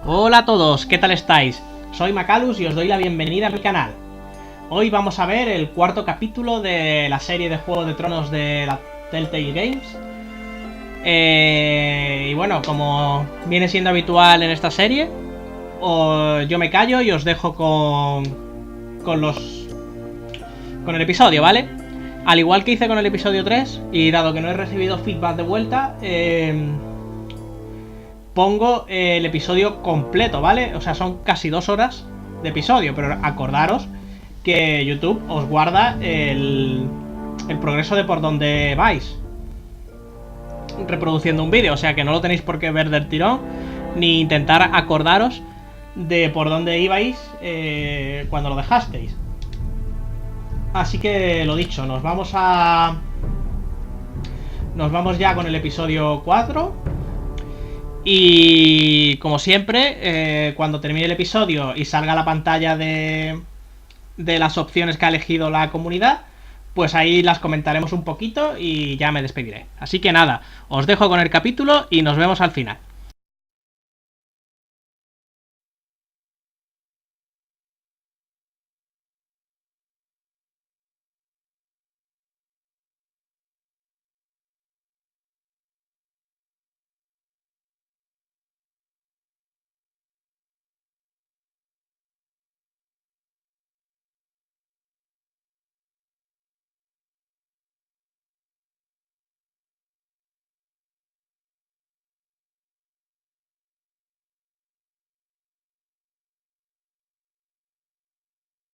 Hola a todos, ¿qué tal estáis? Soy Macalus y os doy la bienvenida a mi canal. Hoy vamos a ver el cuarto capítulo de la serie de Juego de Tronos de la Telltale Games. Y bueno, como viene siendo habitual en esta serie, yo me callo y os dejo con el episodio, ¿vale? Al igual que hice con el episodio 3, y dado que no he recibido feedback de vuelta, pongo el episodio completo, ¿vale? O sea, son casi 2 horas de episodio, pero acordaros que YouTube os guarda el progreso de por donde vais reproduciendo un vídeo, o sea que no lo tenéis por qué ver del tirón, ni intentar acordaros de por dónde ibais cuando lo dejasteis. Así que lo dicho, nos vamos ya con el episodio 4. Y como siempre, cuando termine el episodio y salga la pantalla de las opciones que ha elegido la comunidad, pues ahí las comentaremos un poquito y ya me despediré. Así que nada, os dejo con el capítulo y nos vemos al final.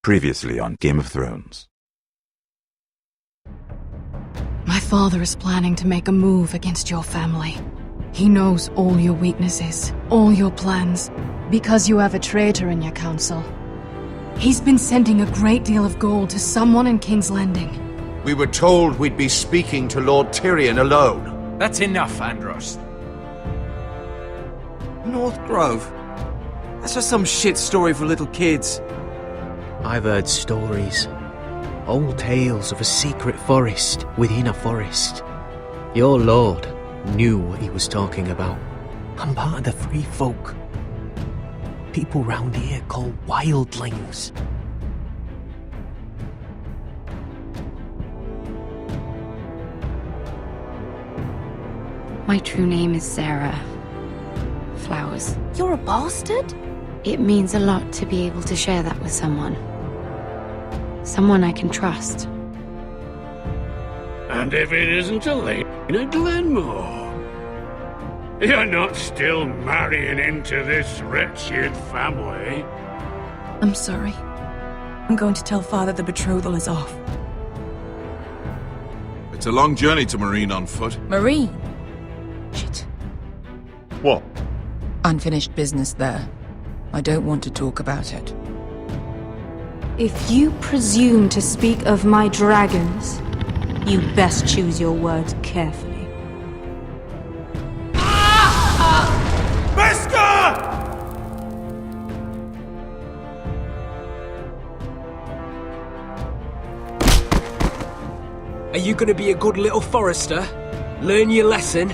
Previously on Game of Thrones. My father is planning to make a move against your family. He knows all your weaknesses, all your plans, because you have a traitor in your council. He's been sending a great deal of gold to someone in King's Landing. We were told we'd be speaking to Lord Tyrion alone. That's enough, Andros. North Grove? That's just some shit story for little kids. I've heard stories. Old tales of a secret forest within a forest. Your lord knew what he was talking about. I'm part of the free folk. People round here call wildlings. My true name is Sarah Flowers. You're a bastard? It means a lot to be able to share that with someone. Someone I can trust. And if it isn't Elena Glenmore, you're not still marrying into this wretched family. I'm sorry. I'm going to tell Father the betrothal is off. It's a long journey to Marine on foot. Marine? Shit. What? Unfinished business there. I don't want to talk about it. If you presume to speak of my dragons, you best choose your words carefully. Are you gonna be a good little forester? Learn your lesson?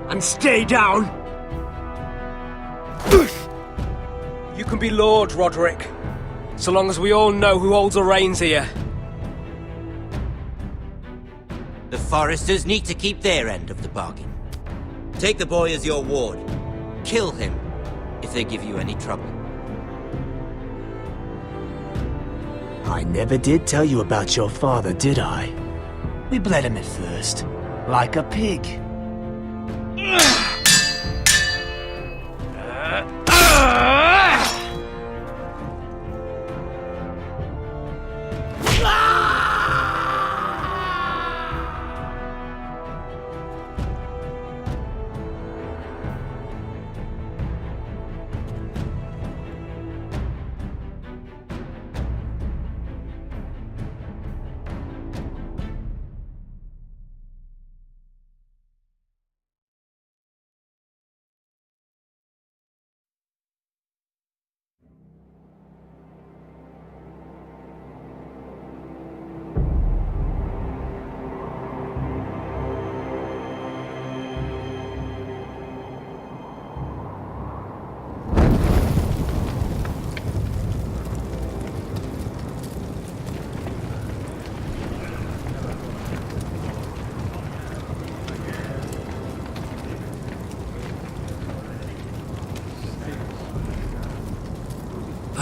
And stay down? You can be Lord, Roderick. So long as we all know who holds the reins here. The foresters need to keep their end of the bargain. Take the boy as your ward. Kill him if they give you any trouble. I never did tell you about your father, did I? We bled him at first, like a pig.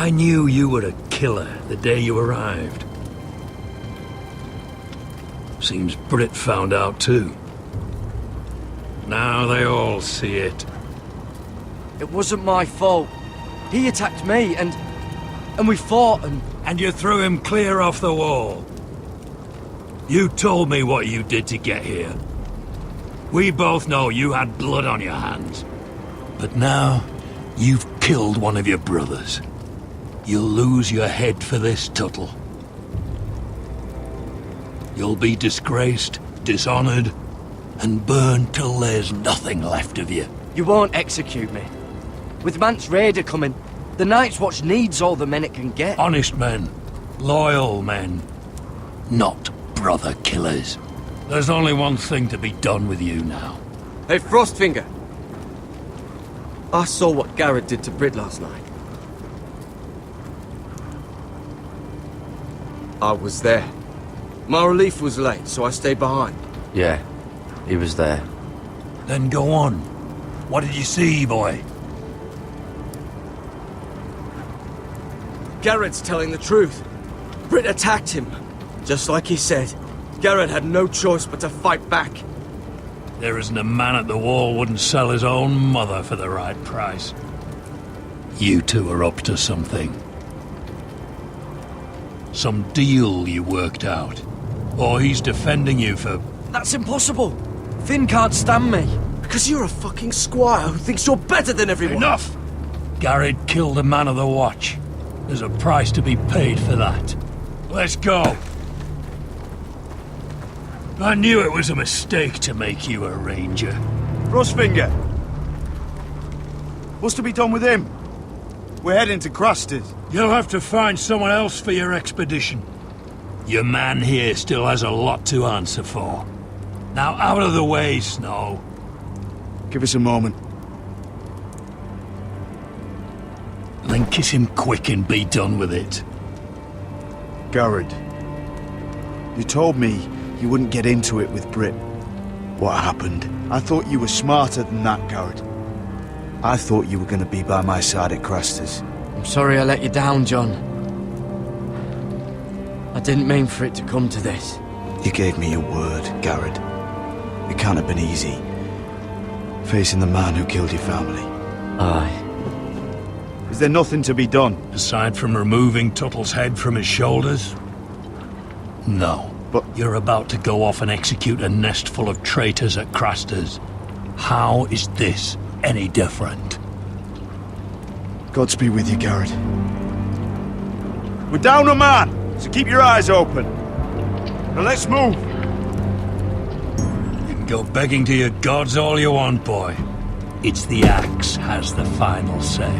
I knew you were a killer the day you arrived. Seems Brit found out too. Now they all see it. It wasn't my fault. He attacked me, and we fought, And you threw him clear off the wall. You told me what you did to get here. We both know you had blood on your hands. But now, you've killed one of your brothers. You'll lose your head for this, Tuttle. You'll be disgraced, dishonored, and burned till there's nothing left of you. You won't execute me. With Mance Raider coming, the Night's Watch needs all the men it can get. Honest men. Loyal men. Not brother killers. There's only one thing to be done with you now. Hey, Frostfinger. I saw what Garrett did to Brit last night. I was there. My relief was late, so I stayed behind. Yeah, he was there. Then go on. What did you see, boy? Garrett's telling the truth. Brit attacked him. Just like he said. Garrett had no choice but to fight back. There isn't a man at the wall wouldn't sell his own mother for the right price. You two are up to something. Some deal you worked out. Or he's defending you for... That's impossible! Finn can't stand me. Because you're a fucking squire who thinks you're better than everyone. Enough! Garrett killed a man of the watch. There's a price to be paid for that. Let's go. I knew it was a mistake to make you a ranger. Frostfinger! What's to be done with him? We're heading to Cruster's. You'll have to find someone else for your expedition. Your man here still has a lot to answer for. Now out of the way, Snow. Give us a moment. Then kiss him quick and be done with it. Garrett, you told me you wouldn't get into it with Brit. What happened? I thought you were smarter than that, Garrett. I thought you were going to be by my side at Cruster's. I'm sorry I let you down, John. I didn't mean for it to come to this. You gave me your word, Garrett. It can't have been easy. Facing the man who killed your family. Aye. Is there nothing to be done? Aside from removing Tuttle's head from his shoulders? No. But you're about to go off and execute a nest full of traitors at Craster's. How is this any different? Godspeed with you, Garrett. We're down a man, so keep your eyes open. Now let's move. You can go begging to your gods all you want, boy. It's the axe has the final say.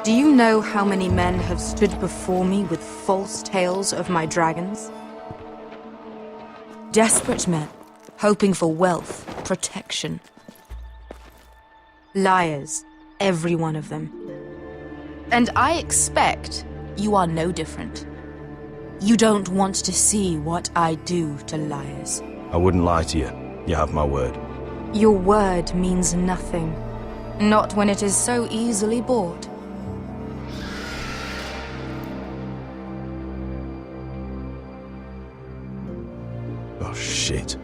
Do you know how many men have stood before me with false tales of my dragons? Desperate men, hoping for wealth, protection. Liars, every one of them. And I expect you are no different. You don't want to see what I do to liars. I wouldn't lie to you. You have my word. Your word means nothing. Not when it is so easily bought. Oh, shit.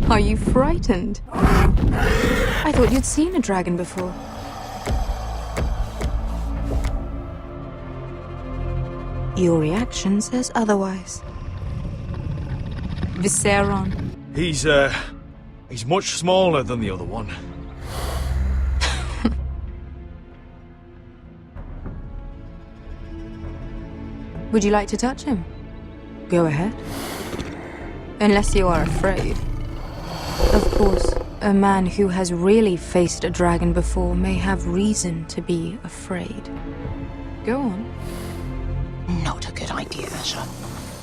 Are you frightened? I thought you'd seen a dragon before. Your reaction says otherwise. Visceron. He's much smaller than the other one. Would you like to touch him? Go ahead. Unless you are afraid. Of course, a man who has really faced a dragon before may have reason to be afraid. Go on. Not a good idea, Asher.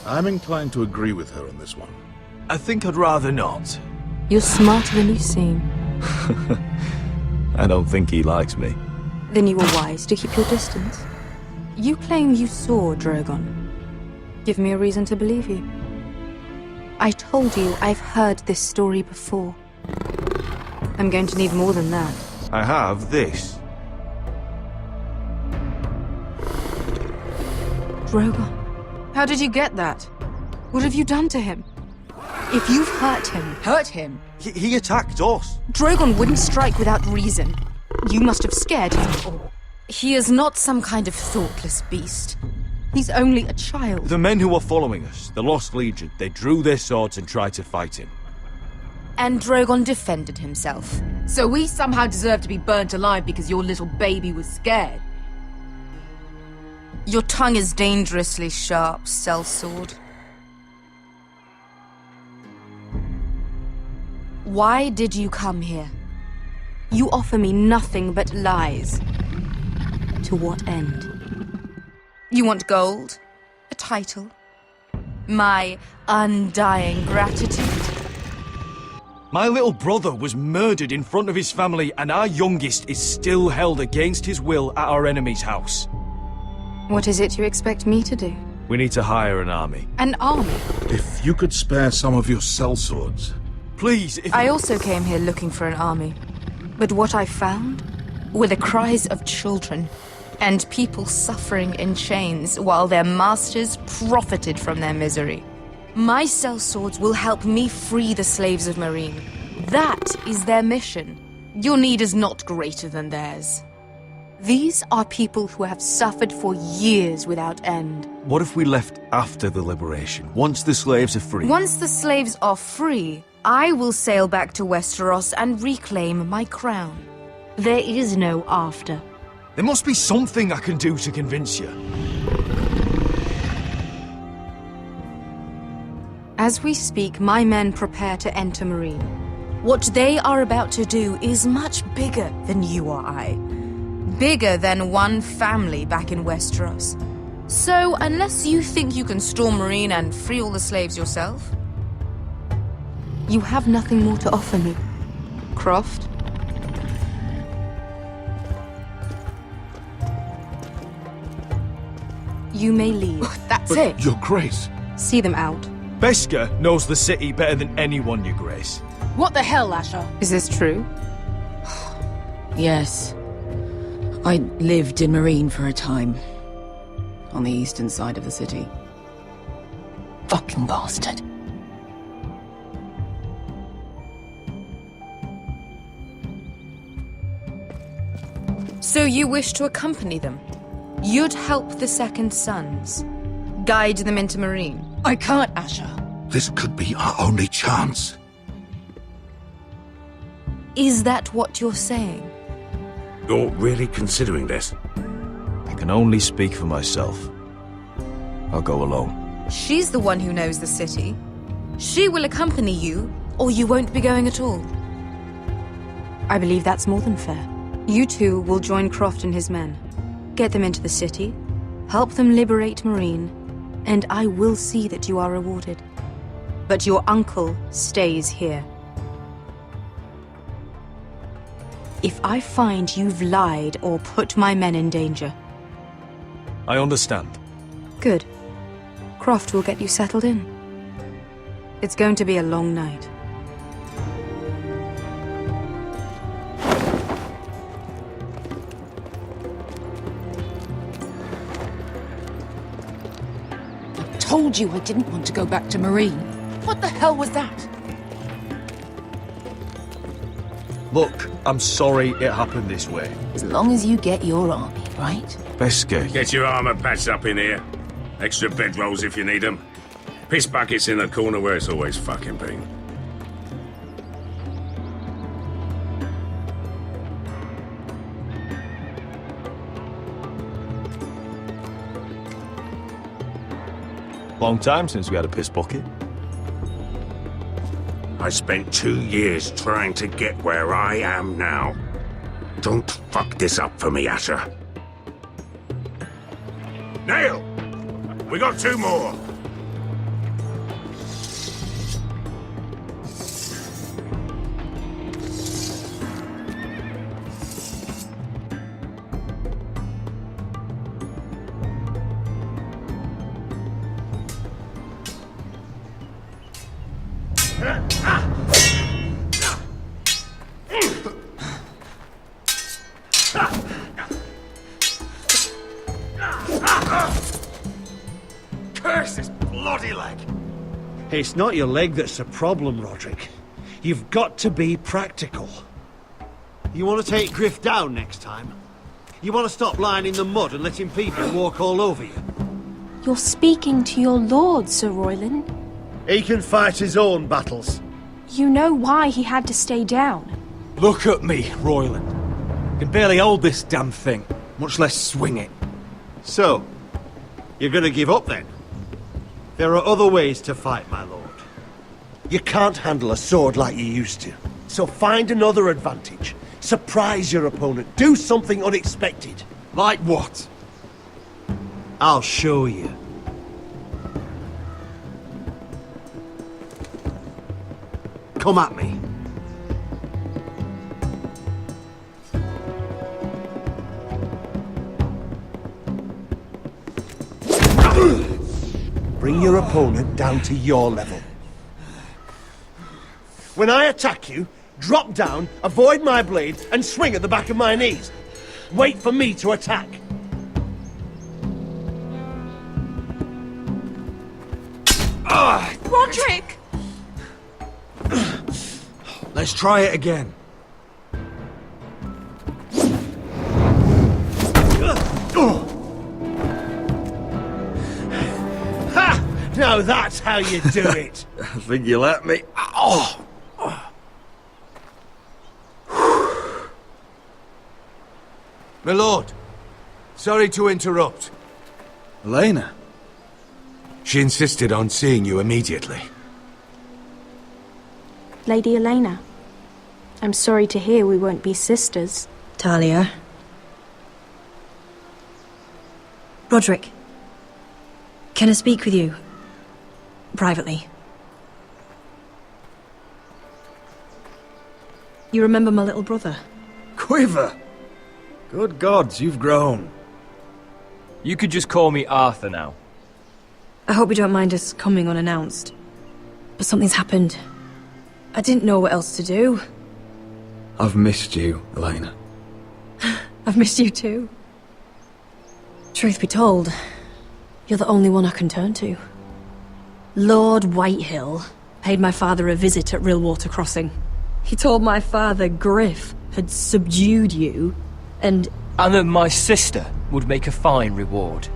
I'm inclined to agree with her on this one. I think I'd rather not. You're smarter than you seem. I don't think he likes me. Then you were wise to keep your distance. You claim you saw Drogon. Give me a reason to believe you. I told you I've heard this story before. I'm going to need more than that. I have this. Drogon. How did you get that? What have you done to him? If you've hurt him... Hurt him? He attacked us. Drogon wouldn't strike without reason. You must have scared him, or... He is not some kind of thoughtless beast. He's only a child. The men who were following us, the Lost Legion, they drew their swords and tried to fight him. And Drogon defended himself. So we somehow deserve to be burnt alive because your little baby was scared? Your tongue is dangerously sharp, sellsword. Why did you come here? You offer me nothing but lies. To what end? You want gold? A title? My undying gratitude? My little brother was murdered in front of his family, and our youngest is still held against his will at our enemy's house. What is it you expect me to do? We need to hire an army. An army? If you could spare some of your sellswords. Please, if... I also came here looking for an army. But what I found were the cries of children and people suffering in chains while their masters profited from their misery. My sellswords will help me free the slaves of Meereen. That is their mission. Your need is not greater than theirs. These are people who have suffered for years without end. What if we left after the liberation, once the slaves are free? Once the slaves are free, I will sail back to Westeros and reclaim my crown. There is no after. There must be something I can do to convince you. As we speak, my men prepare to enter Meereen. What they are about to do is much bigger than you or I. Bigger than one family back in Westeros. So, unless you think you can storm Meereen and free all the slaves yourself, you have nothing more to offer me, Croft. You may leave. That's But it. Your Grace. See them out. Beskar knows the city better than anyone, Your Grace. What the hell, Asher? Is this true? Yes. I lived in Meereen for a time. On the eastern side of the city. Fucking bastard. So you wish to accompany them? You'd help the Second Sons. Guide them into Meereen. I can't, Asher. This could be our only chance. Is that what you're saying? You're really considering this? I can only speak for myself. I'll go alone. She's the one who knows the city. She will accompany you, or you won't be going at all. I believe that's more than fair. You two will join Croft and his men. Get them into the city, help them liberate Meereen, and I will see that you are rewarded. But your uncle stays here. If I find you've lied or put my men in danger... I understand. Good. Croft will get you settled in. It's going to be a long night. Told you I didn't want to go back to Meereen. What the hell was that? Look, I'm sorry it happened this way. As long as you get your army, right? Beskar. Get your armor patched up in here. Extra bedrolls if you need them. Piss buckets in the corner where it's always fucking been. Long time since we had a piss bucket. I spent 2 years trying to get where I am now. Don't fuck this up for me, Asher. Nail! We got 2 more! Curse this bloody leg! It's not your leg that's the problem, Roderick. You've got to be practical. You want to take Griff down next time? You want to stop lying in the mud and letting people walk all over you? You're speaking to your lord, Sir Royland. He can fight his own battles. You know why he had to stay down. Look at me, Royland. I can barely hold this damn thing, much less swing it. So, you're going to give up then? There are other ways to fight, my lord. You can't handle a sword like you used to. So find another advantage. Surprise your opponent. Do something unexpected. Like what? I'll show you. Come at me. Bring your opponent down to your level. When I attack you, drop down, avoid my blade, and swing at the back of my knees. Wait for me to attack. Roderick! Let's try it again. Ha! Now that's how you do it. I think you let me. Oh! My lord, sorry to interrupt. Elena? She insisted on seeing you immediately. Lady Elena, I'm sorry to hear we won't be sisters. Talia. Roderick. Can I speak with you? Privately. You remember my little brother? Quiver! Good gods, you've grown. You could just call me Arthur now. I hope you don't mind us coming unannounced. But something's happened. I didn't know what else to do. I've missed you, Elena. I've missed you too. Truth be told, you're the only one I can turn to. Lord Whitehill paid my father a visit at Rillwater Crossing. He told my father Griff had subdued you, and that my sister would make a fine reward.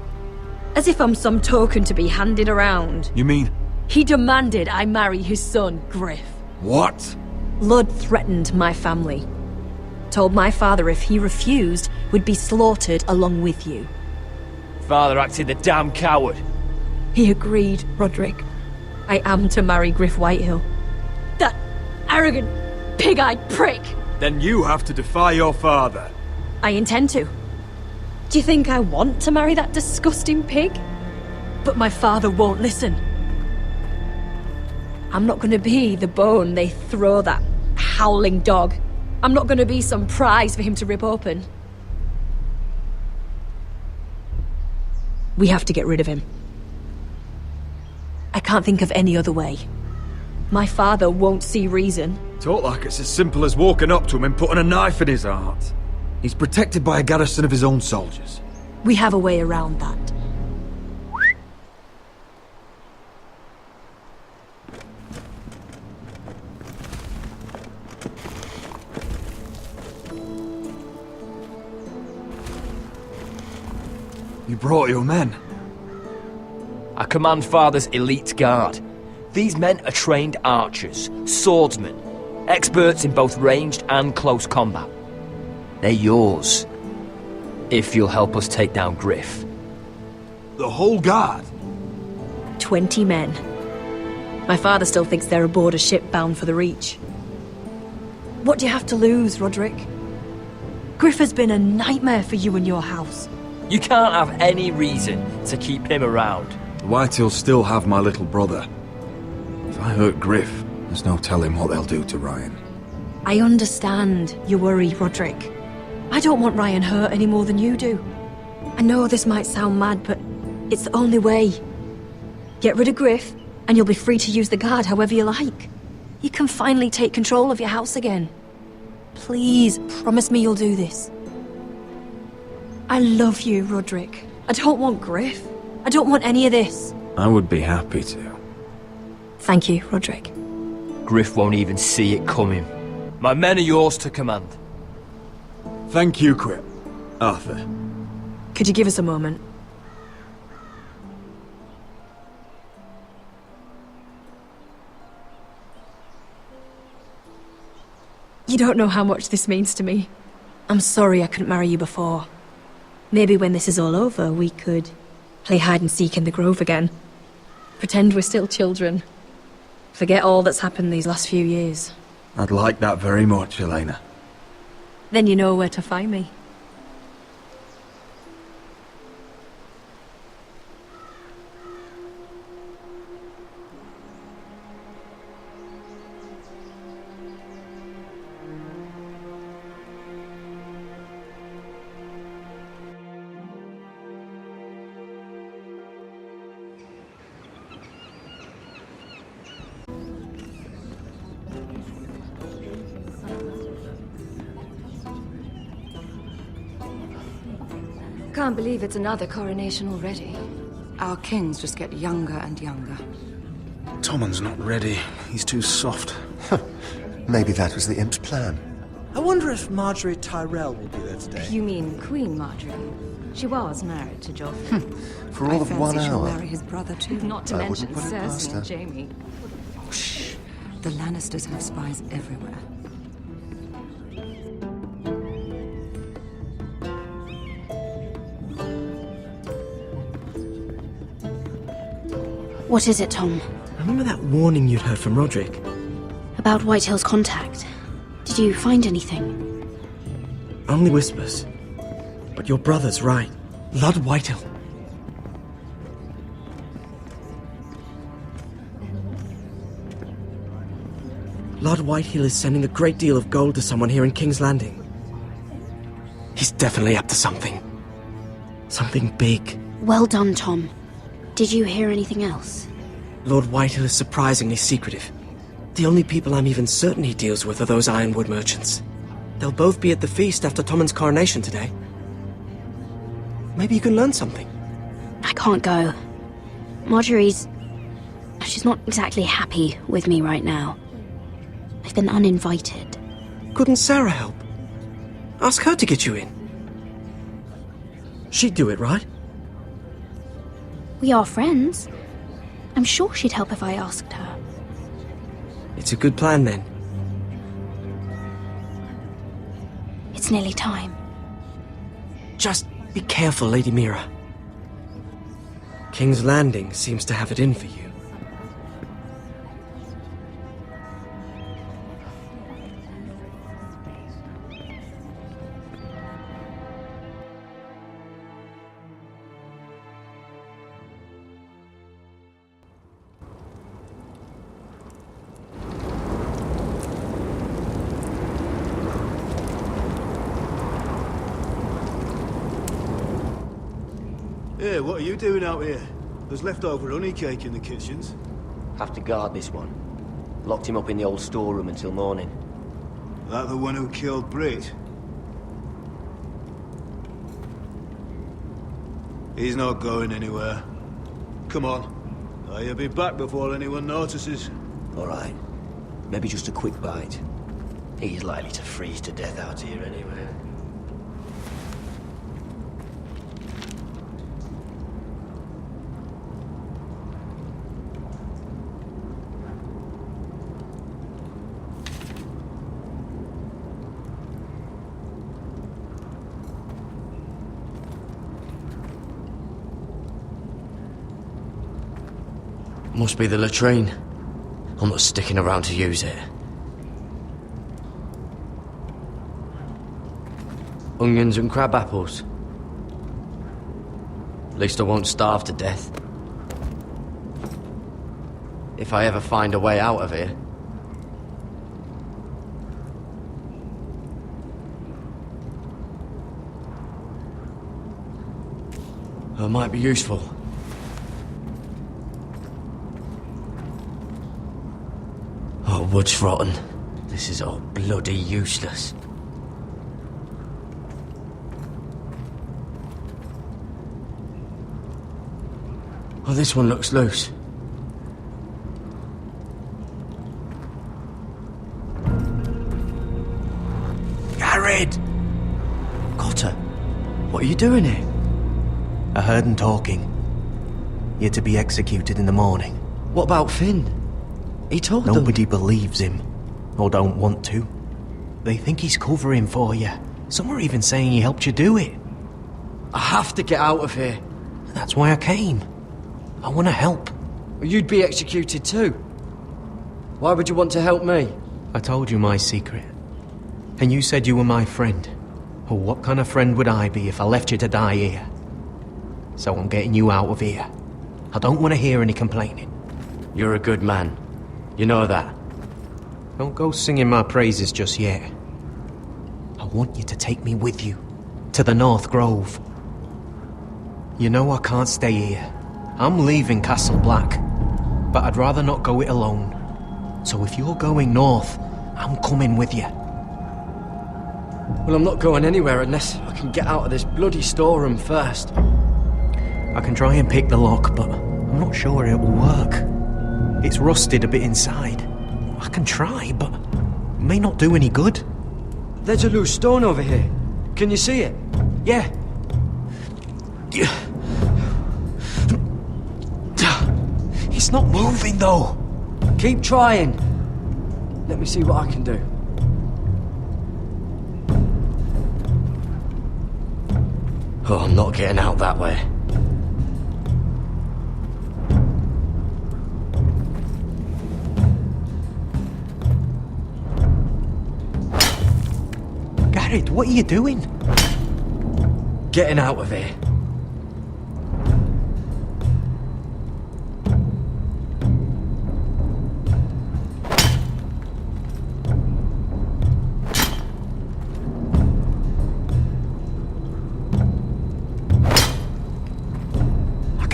As if I'm some token to be handed around. You mean? He demanded I marry his son, Griff. What? Lord threatened my family. Told my father if he refused, we'd be slaughtered along with you. Father acted the damn coward. He agreed, Roderick. I am to marry Griff Whitehill. That arrogant, pig-eyed prick! Then you have to defy your father. I intend to. Do you think I want to marry that disgusting pig? But my father won't listen. I'm not going to be the bone they throw that howling dog. I'm not going to be some prize for him to rip open. We have to get rid of him. I can't think of any other way. My father won't see reason. Talk like it's as simple as walking up to him and putting a knife in his heart. He's protected by a garrison of his own soldiers. We have a way around that. You brought your men. I command Father's elite guard. These men are trained archers, swordsmen, experts in both ranged and close combat. They're yours, if you'll help us take down Griff. The whole guard? 20 men. My father still thinks they're aboard a ship bound for the Reach. What do you have to lose, Roderick? Griff has been a nightmare for you and your house. You can't have any reason to keep him around. Whitehills still have my little brother. If I hurt Griff, there's no telling what they'll do to Ryan. I understand your worry, Roderick. I don't want Ryan hurt any more than you do. I know this might sound mad, but it's the only way. Get rid of Griff, and you'll be free to use the guard however you like. You can finally take control of your house again. Please, promise me you'll do this. I love you, Roderick. I don't want Griff. I don't want any of this. I would be happy to. Thank you, Roderick. Griff won't even see it coming. My men are yours to command. Thank you, Quip. Arthur. Could you give us a moment? You don't know how much this means to me. I'm sorry I couldn't marry you before. Maybe when this is all over, we could play hide and seek in the grove again. Pretend we're still children. Forget all that's happened these last few years. I'd like that very much, Elena. Then you know where to find me. Can't believe it's another coronation already. Our kings just get younger and younger. Tommen's not ready. He's too soft. Maybe that was the imp's plan. I wonder if Marjorie Tyrell will be there today. You mean Queen Marjorie? She was married to Joffrey. For all of 1 I fancy she'll hour. marry his brother too. Not to I mention wouldn't put it past Cersei her. and Jaime. Shh. The Lannisters have spies everywhere. What is it, Tom? Remember that warning you'd heard from Roderick? About Whitehill's contact. Did you find anything? Only whispers. But your brother's right. Lord Whitehill. Lord Whitehill is sending a great deal of gold to someone here in King's Landing. He's definitely up to something. Something big. Well done, Tom. Did you hear anything else? Lord Whitehill is surprisingly secretive. The only people I'm even certain he deals with are those ironwood merchants. They'll both be at the feast after Tommen's coronation today. Maybe you can learn something. I can't go. She's not exactly happy with me right now. I've been uninvited. Couldn't Sarah help? Ask her to get you in. She'd do it, right? We are friends. I'm sure she'd help if I asked her. It's a good plan, then. It's nearly time. Just be careful, Lady Mira. King's Landing seems to have it in for you. Hey, what are you doing out here? There's leftover honey cake in the kitchens. Have to guard this one. Locked him up in the old storeroom until morning. That the one who killed Brit? He's not going anywhere. Come on. You'll be back before anyone notices. All right. Maybe just a quick bite. He's likely to freeze to death out here anyway. Must be the latrine. I'm not sticking around to use it. Onions and crab apples. At least I won't starve to death. If I ever find a way out of here. It might be useful. Oh, wood's rotten. This is all bloody useless. Oh, this one looks loose. Garrett! Cotter, what are you doing here? I heard him talking. You're to be executed in the morning. What about Finn? He told them. Nobody believes him, or don't want to. They think he's covering for you. Some are even saying he helped you do it. I have to get out of here. That's why I came. I want to help. Well, you'd be executed too. Why would you want to help me? I told you my secret. And you said you were my friend. Well, what kind of friend would I be if I left you to die here? So I'm getting you out of here. I don't want to hear any complaining. You're a good man. You know that. Don't go singing my praises just yet. I want you to take me with you. To the North Grove. You know I can't stay here. I'm leaving Castle Black. But I'd rather not go it alone. So if you're going north, I'm coming with you. Well, I'm not going anywhere unless I can get out of this bloody storeroom first. I can try and pick the lock, but I'm not sure it will work. It's rusted a bit inside. I can try, but it may not do any good. There's a loose stone over here. Can you see it? Yeah. It's not moving, though. Keep trying. Let me see what I can do. Oh, I'm not getting out that way. Garrett, what are you doing? Getting out of here.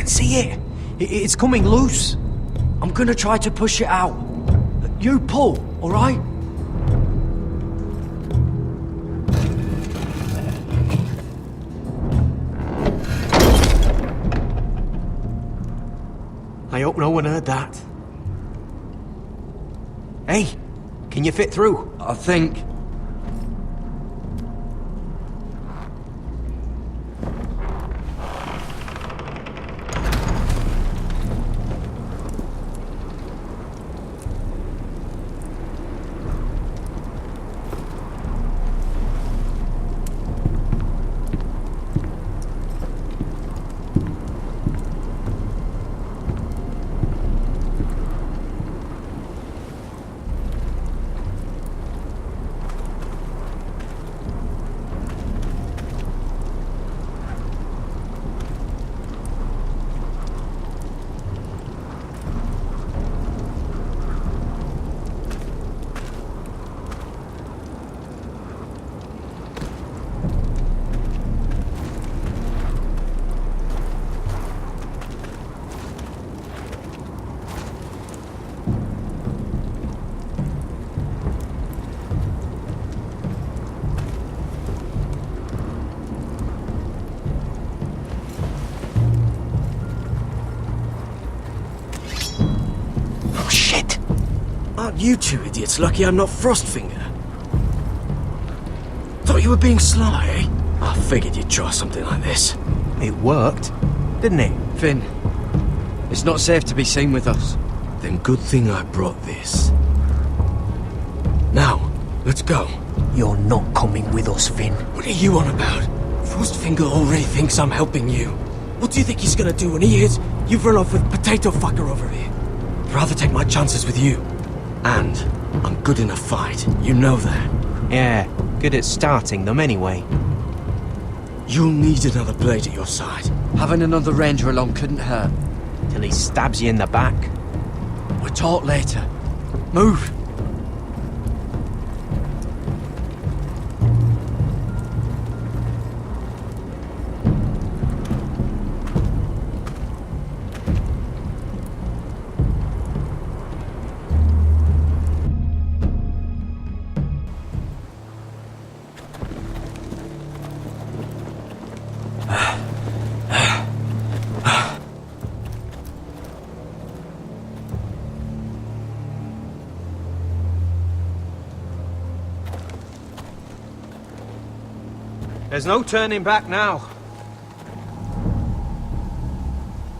See it? It's coming loose. I'm gonna try to push it out. You pull, all right? I hope no one heard that. Hey, can you fit through? I think. Aren't you two idiots lucky I'm not Frostfinger? Thought you were being sly, eh? I figured you'd try something like this. It worked, didn't it? Finn, it's not safe to be seen with us. Then good thing I brought this. Now, let's go. You're not coming with us, Finn. What are you on about? Frostfinger already thinks I'm helping you. What do you think he's gonna do when he hears you've run off with Potato Fucker over here? rather take my chances with you. And I'm good in a fight. You know that. Yeah, good at starting them anyway. You'll need another blade at your side. Having another ranger along couldn't hurt. Till he stabs you in the back. We'll talk later. Move! There's no turning back now.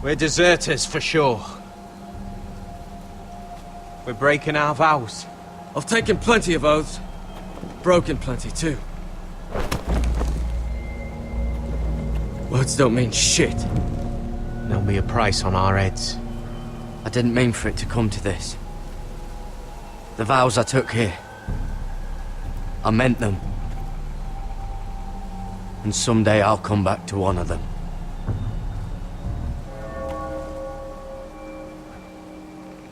We're deserters for sure. We're breaking our vows. I've taken plenty of oaths. Broken plenty too. Words don't mean shit. There'll be a price on our heads. I didn't mean for it to come to this. The vows I took here, I meant them. And someday I'll come back to honor them.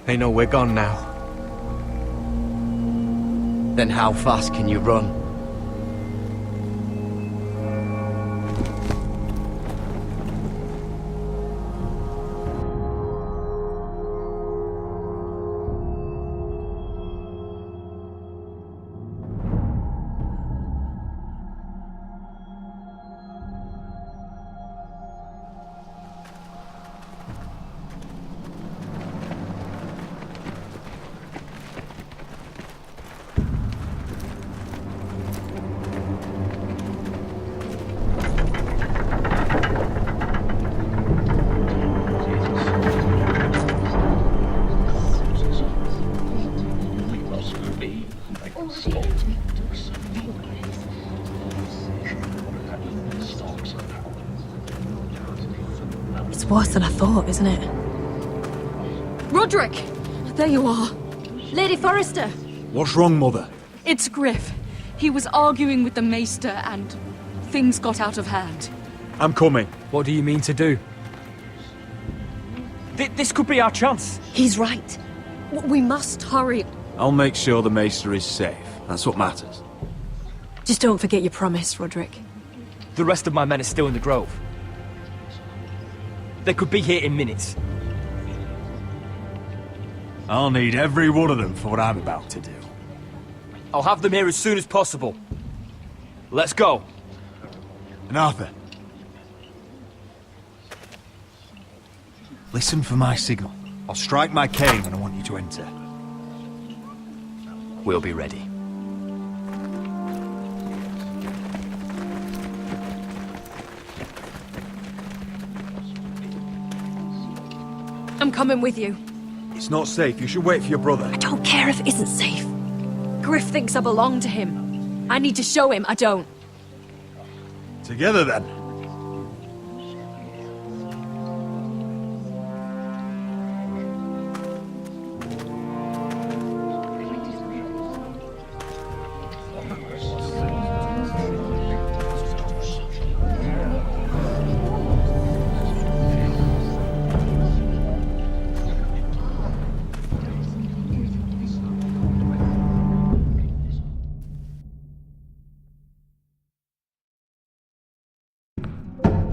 They know we're gone now. Then how fast can you run? It's worse than I thought, isn't it? Roderick! There you are. Lady Forrester! What's wrong, Mother? It's Griff. He was arguing with the Maester and things got out of hand. I'm coming. What do you mean to do? This could be our chance. He's right. We must hurry. I'll make sure the Maester is safe. That's what matters. Just don't forget your promise, Roderick. The rest of my men are still in the grove. They could be here in minutes. I'll need every one of them for what I'm about to do. I'll have them here as soon as possible. Let's go. And Arthur, listen for my signal. I'll strike my cane when I want you to enter. We'll be ready. I'm coming with you. It's not safe. You should wait for your brother. I don't care if it isn't safe. Griff thinks I belong to him. I need to show him I don't. Together, then.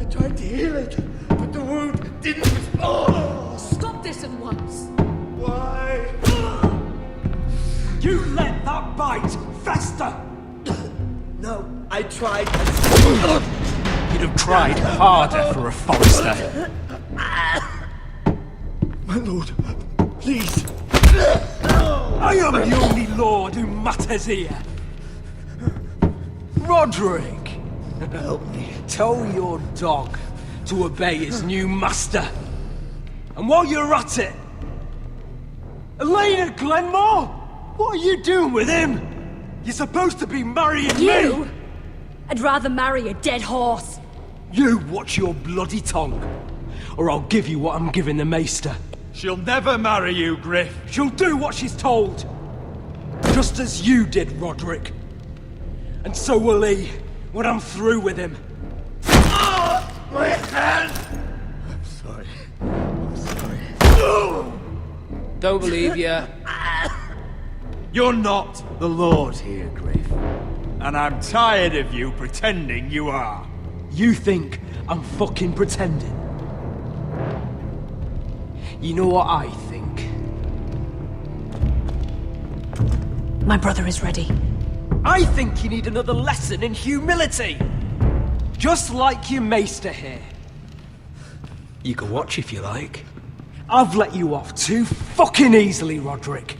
Tried to heal it, but the wound didn't. Oh! Stop this at once. Why? You let that bite fester! No, I tried. You'd have tried harder for a Forrester. My lord, please. I am the only lord who matters here. Roderick! Help me. Tell your dog to obey his new master. And while you're at it, Elena Glenmore, what are you doing with him? You're supposed to be marrying You? me. I'd rather marry a dead horse. You watch your bloody tongue, or I'll give you what I'm giving the Maester. She'll never marry you, Griff. She'll do what she's told. Just as you did, Roderick. And so will he, when I'm through with him. My hand! I'm sorry. I'm sorry. Don't believe ya. You're not the Lord here, Griff. And I'm tired of you pretending you are. You think I'm fucking pretending? You know what I think? My brother is ready. I think you need another lesson in humility. Just like your maester here. You can watch if you like. I've let you off too fucking easily, Roderick.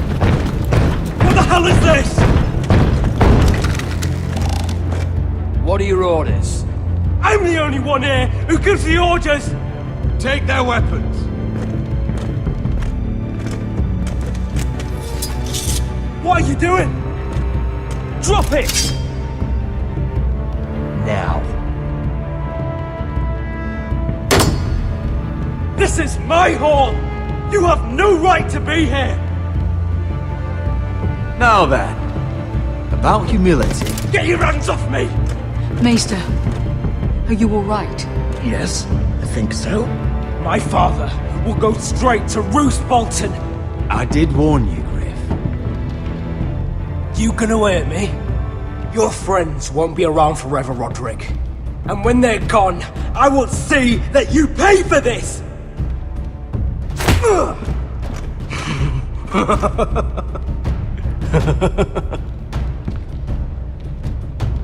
What the hell is this? What are your orders? I'm the only one here who gives the orders! Take their weapons. What are you doing? Drop it! Now. This is my hall! You have no right to be here! Now then, about humility. Get your hands off me! Maester, are you all right? Yes, I think so. My father will go straight to Roose Bolton. I did warn you, Griff. You gonna hear me? Your friends won't be around forever, Roderick. And when they're gone, I will see that you pay for this!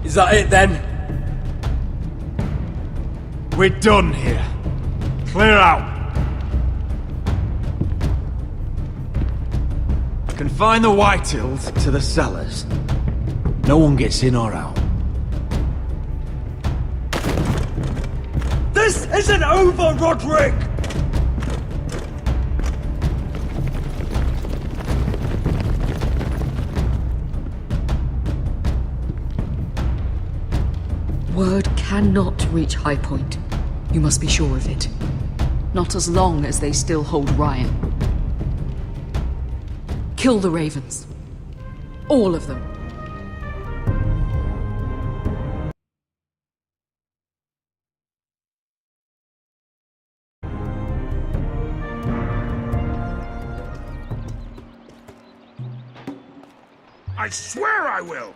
Is that it then? We're done here. Clear out. Confine the Whitehills to the cellars. No one gets in or out. This isn't over, Roderick! Word cannot reach High Point. You must be sure of it. Not as long as they still hold Ryan. Kill the Ravens. All of them. I swear I will!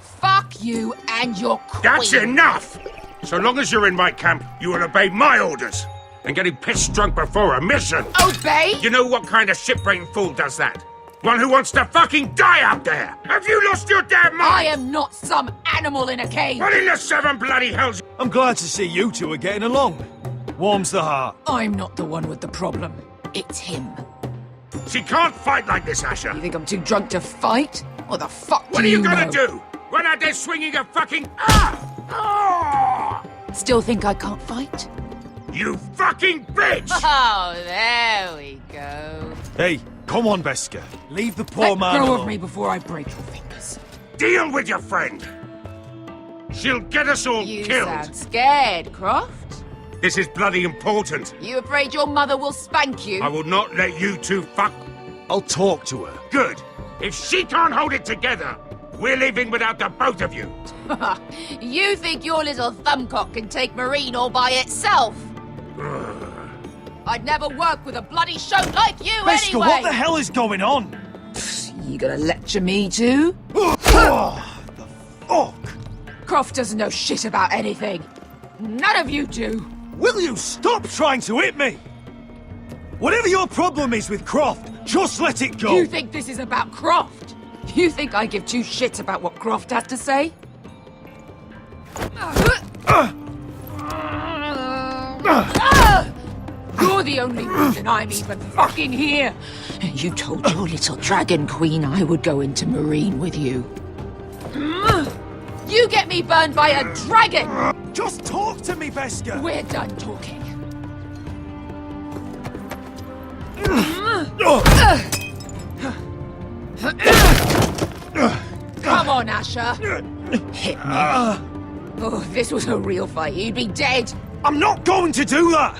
Fuck you and your queen. That's enough! So long as you're in my camp, you will obey my orders. And getting pissed drunk before a mission. Obey? You know what kind of shit-brained fool does that? One who wants to fucking die out there! Have you lost your damn mind? I am not some animal in a cage. What in the seven bloody hells? I'm glad to see you two are getting along. Warms the heart. I'm not the one with the problem. It's him. She can't fight like this, Asher. You think I'm too drunk to fight? What the fuck What do are you know? gonna do? Run out there swinging a fucking... Still think I can't fight? You fucking bitch! Oh, there we go. Hey, come on, Beskar. Leave the poor Let man go alone. of me before I break your fingers. Deal with your friend. She'll get us all You killed. sound scared, Croft. This is bloody important. You afraid your mother will spank you? I will not let you two fuck... I'll talk to her. Good. If she can't hold it together, we're leaving without the both of you. You think your little thumbcock can take Marine all by itself? I'd never work with a bloody show like you Beskar, anyway! what the hell is going on? You gonna lecture me too? The fuck? Croft doesn't know shit about anything. None of you do. Will you stop trying to hit me? Whatever your problem is with Croft, just let it go. You think this is about Croft? You think I give two shits about what Croft has to say? You're the only reason I'm even fucking here. You told your little dragon queen I would go into Marine with you. You get me burned by a dragon! Just talk to me, Beskar! We're done talking. Come on, Asher. Hit me. Oh, if this was a real fight, you'd be dead. I'm not going to do that!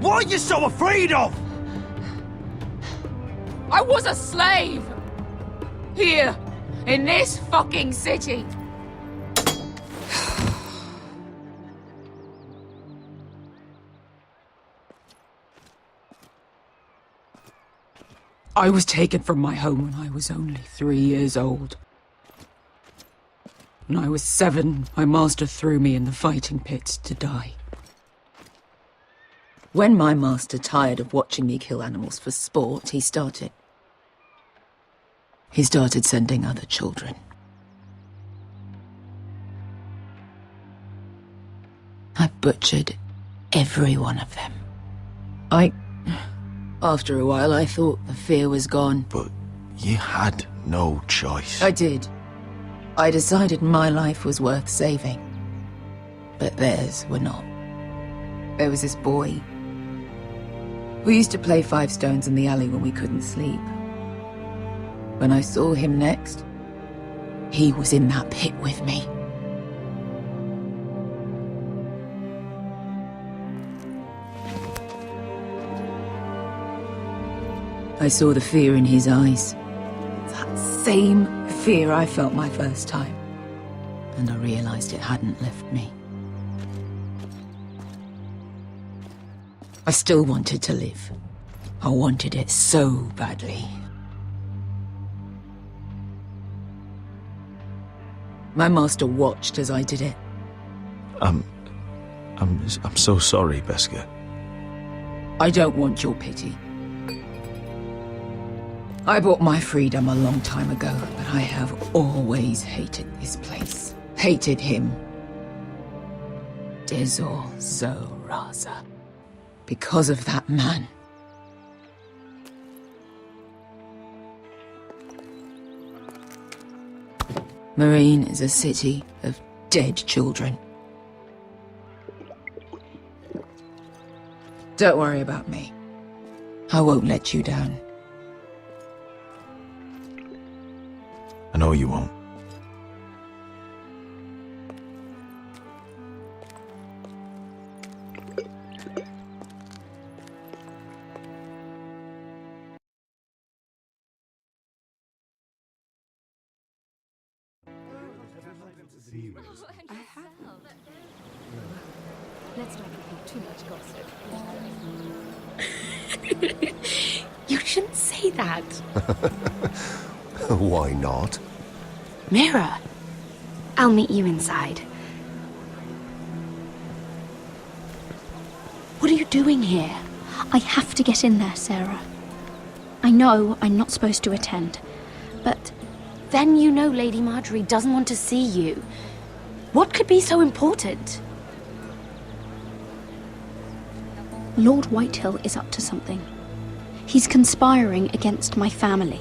What are you so afraid of? I was a slave! Here, in this fucking city. I was taken from my home when I was only 3 years old. When I was 7, my master threw me in the fighting pits to die. When my master tired of watching me kill animals for sport, he started sending other children. I butchered every one of them. After a while, I thought the fear was gone. But you had no choice. I did. I decided my life was worth saving. But theirs were not. There was this boy. We used to play 5 stones in the alley when we couldn't sleep. When I saw him next, he was in that pit with me. I saw the fear in his eyes. That same fear I felt my first time. And I realized it hadn't left me. I still wanted to live. I wanted it so badly. My master watched as I did it. I'm so sorry, Beskha. I don't want your pity. I bought my freedom a long time ago, but I have always hated this place. Hated him. Dezor Zoraza. Because of that man. Marine is a city of dead children. Don't worry about me. I won't let you down. I know you won't. Let's not repeat too much gossip. You shouldn't say that. Why not? Mira, I'll meet you inside. What are you doing here? I have to get in there, Sarah. I know I'm not supposed to attend, but then you know Lady Marjorie doesn't want to see you. What could be so important? Lord Whitehill is up to something. He's conspiring against my family.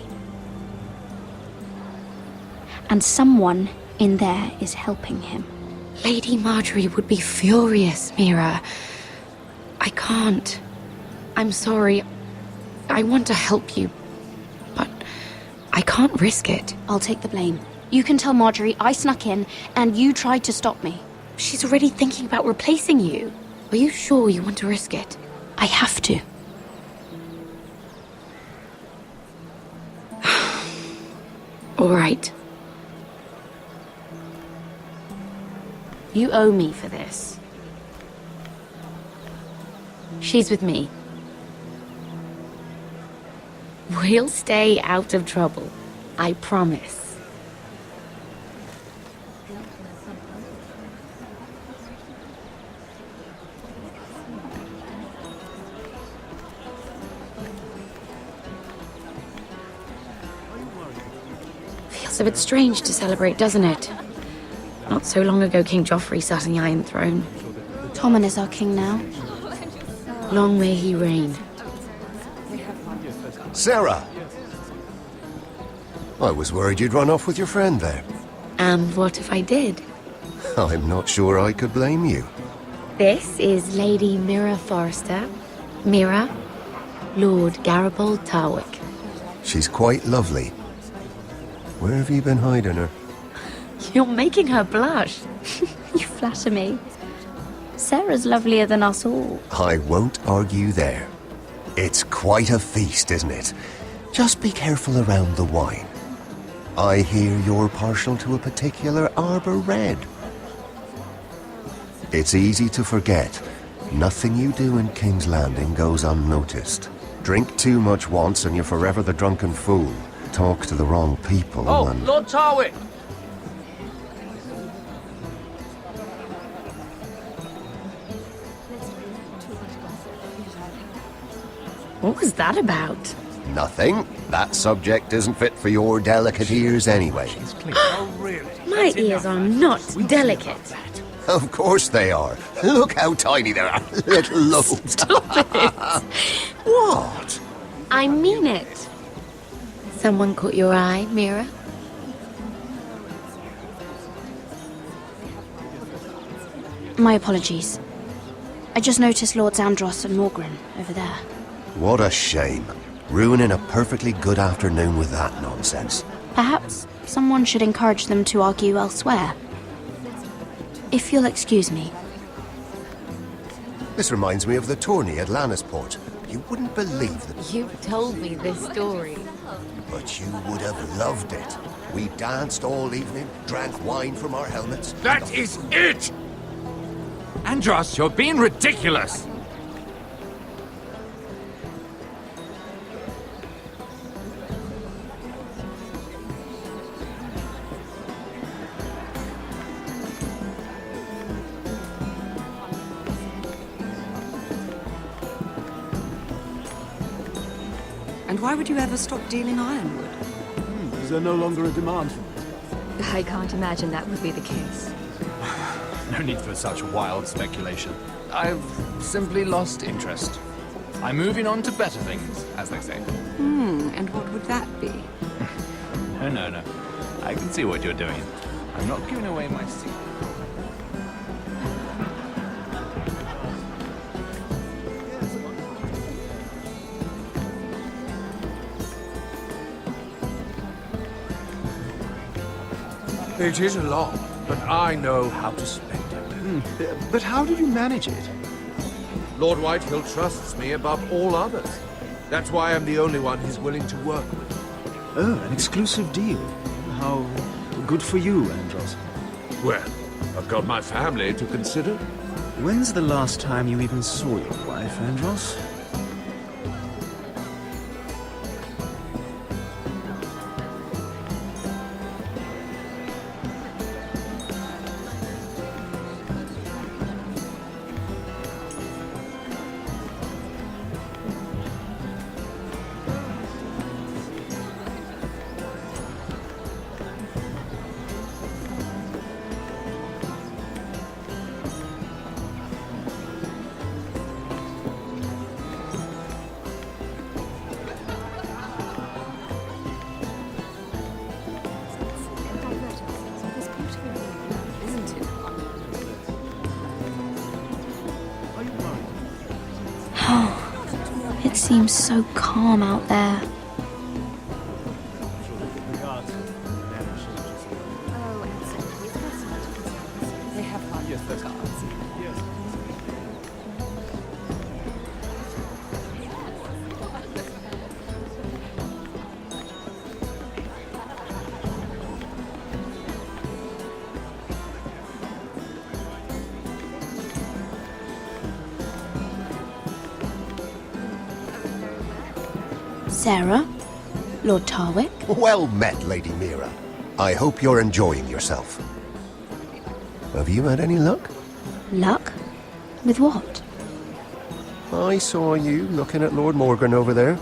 And someone in there is helping him. Lady Marjorie would be furious, Mira. I can't. I'm sorry. I want to help you, but I can't risk it. I'll take the blame. You can tell Marjorie I snuck in and you tried to stop me. She's already thinking about replacing you. Are you sure you want to risk it? I have to. All right. You owe me for this. She's with me. We'll stay out of trouble. I promise. Feels a bit strange to celebrate, doesn't it? Not so long ago, King Joffrey sat on the Iron Throne. Tommen is our king now. Long may he reign. Sarah! I was worried you'd run off with your friend there. And what if I did? I'm not sure I could blame you. This is Lady Mira Forrester. Mira, Lord Garibald Tarwick. She's quite lovely. Where have you been hiding her? You're making her blush. You flatter me. Sarah's lovelier than us all. I won't argue there. It's quite a feast, isn't it? Just be careful around the wine. I hear you're partial to a particular Arbor Red. It's easy to forget. Nothing you do in King's Landing goes unnoticed. Drink too much once and you're forever the drunken fool. Talk to the wrong people and... Lord Tarwick! What was that about? Nothing. That subject isn't fit for your delicate ears anyway. My ears are not delicate. Of course they are. Look how tiny they are. Little lobes. Stop it. What? I mean it. Someone caught your eye, Mira? My apologies. I just noticed Lords Andros and Morgren over there. What a shame. Ruining a perfectly good afternoon with that nonsense. Perhaps someone should encourage them to argue elsewhere. If you'll excuse me. This reminds me of the tourney at Lannisport. You wouldn't believe that. You've told me this story. But you would have loved it. We danced all evening, drank wine from our helmets. That is it! Andros, you're being ridiculous! And why would you ever stop dealing ironwood? Is there no longer a demand for it? I can't imagine that would be the case. No need for such wild speculation. I've simply lost interest. I'm moving on to better things, as they say. And what would that be? No. I can see what you're doing. I'm not giving away my secret. It is a lot, but I know how to spend it. But how did you manage it? Lord Whitehill trusts me above all others. That's why I'm the only one he's willing to work with. Oh, an exclusive deal. How good for you, Andros. Well, I've got my family to consider. When's the last time you even saw your wife, Andros? It seems so calm out there. Sarah? Lord Tarwick? Well met, Lady Mira. I hope you're enjoying yourself. Have you had any luck? Luck? With what? I saw you looking at Lord Morgan over there.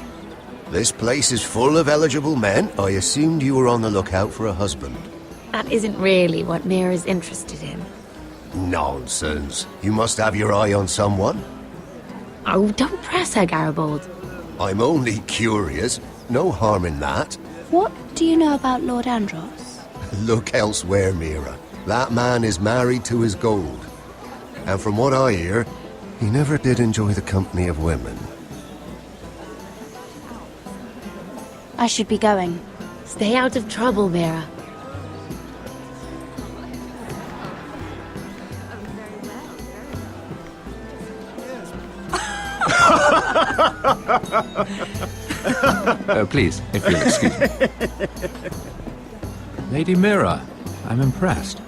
This place is full of eligible men. I assumed you were on the lookout for a husband. That isn't really what Mira's interested in. Nonsense. You must have your eye on someone. Oh, don't press her, Garibald. I'm only curious. No harm in that. What do you know about Lord Andros? Look elsewhere, Mira. That man is married to his gold. And from what I hear, he never did enjoy the company of women. I should be going. Stay out of trouble, Mira. Please, if you'll excuse me. Lady Mira, I'm impressed.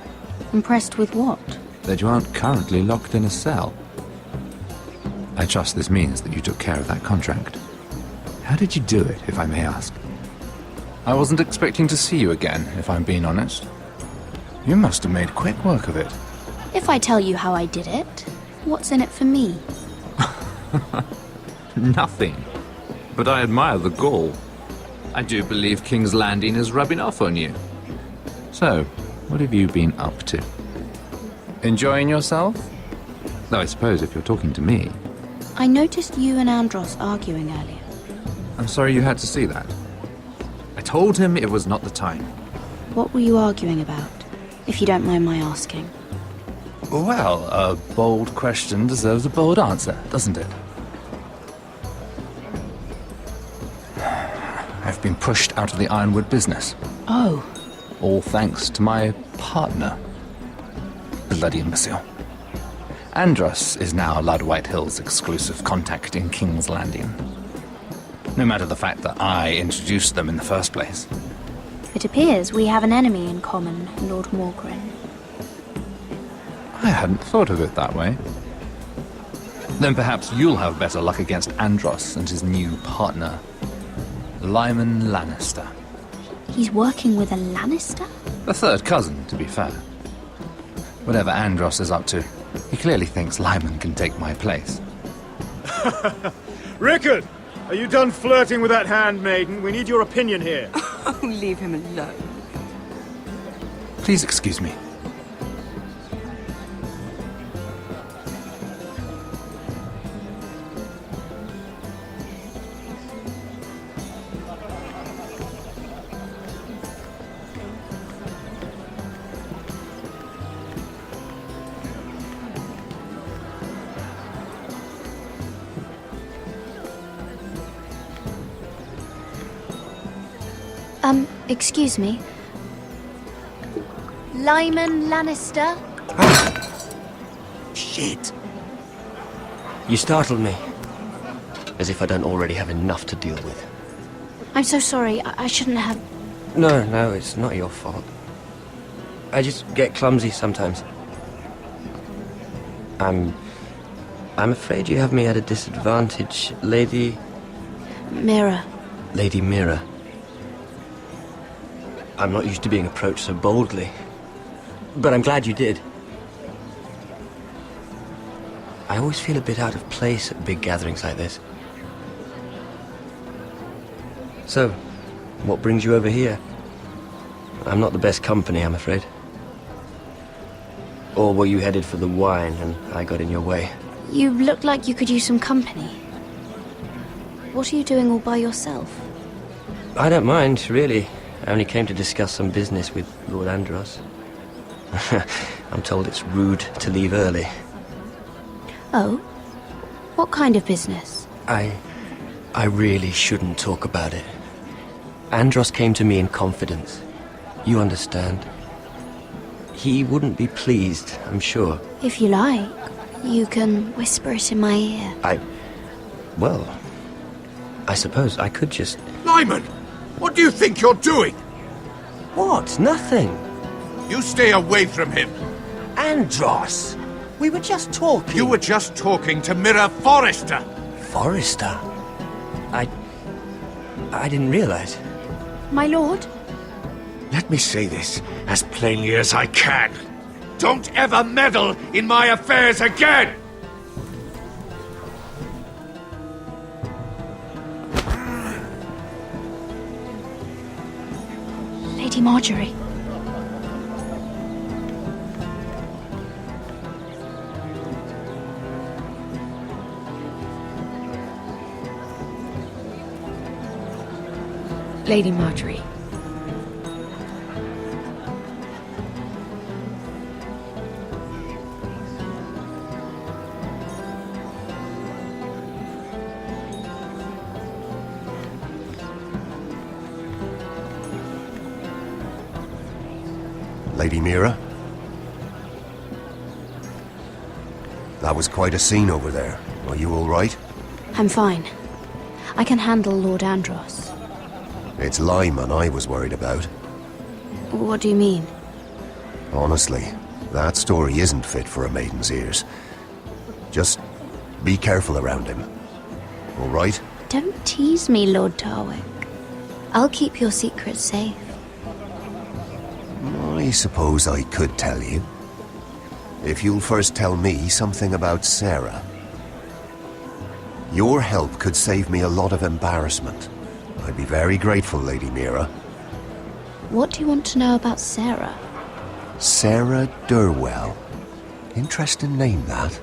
Impressed with what? That you aren't currently locked in a cell. I trust this means that you took care of that contract. How did you do it, if I may ask? I wasn't expecting to see you again, if I'm being honest. You must have made quick work of it. If I tell you how I did it, what's in it for me? Nothing. But I admire the gall. I do believe King's Landing is rubbing off on you. So, what have you been up to? Enjoying yourself? Though I suppose if you're talking to me... I noticed you and Andros arguing earlier. I'm sorry you had to see that. I told him it was not the time. What were you arguing about, if you don't mind my asking? Well, a bold question deserves a bold answer, doesn't it? I've been pushed out of the ironwood business. Oh. All thanks to my partner. Bloody imbecile. Andros is now Lad Whitehill's exclusive contact in King's Landing. No matter the fact that I introduced them in the first place. It appears we have an enemy in common, Lord Morgren. I hadn't thought of it that way. Then perhaps you'll have better luck against Andros and his new partner, Lyman Lannister. He's working with a Lannister? A third cousin, to be fair. Whatever Andros is up to, he clearly thinks Lyman can take my place. Rickard! Are you done flirting with that handmaiden? We need your opinion here. Oh, leave him alone. Please excuse me. Excuse me. Lyman Lannister? Shit. You startled me. As if I don't already have enough to deal with. I'm so sorry. I shouldn't have... No, it's not your fault. I just get clumsy sometimes. I'm afraid you have me at a disadvantage, Lady... Mira. Lady Mira. I'm not used to being approached so boldly. But I'm glad you did. I always feel a bit out of place at big gatherings like this. So, what brings you over here? I'm not the best company, I'm afraid. Or were you headed for the wine and I got in your way? You look like you could use some company. What are you doing all by yourself? I don't mind, really. I only came to discuss some business with Lord Andros. I'm told it's rude to leave early. Oh? What kind of business? I really shouldn't talk about it. Andros came to me in confidence. You understand? He wouldn't be pleased, I'm sure. If you like, you can whisper it in my ear. Well, I suppose I could just... Lyman! What do you think you're doing? What? Nothing. You stay away from him. Andros! We were just talking. You were just talking to Mira Forrester. Forrester? I didn't realize. My lord? Let me say this as plainly as I can. Don't ever meddle in my affairs again! Lady Marjorie. Lady Marjorie. Lady Mira? That was quite a scene over there. Are you all right? I'm fine. I can handle Lord Andros. It's Lyman I was worried about. What do you mean? Honestly, that story isn't fit for a maiden's ears. Just be careful around him. All right? Don't tease me, Lord Tarwick. I'll keep your secret safe. I suppose I could tell you. If you'll first tell me something about Sarah. Your help could save me a lot of embarrassment. I'd be very grateful, Lady Mira. What do you want to know about Sarah? Sarah Durwell. Interesting name, that.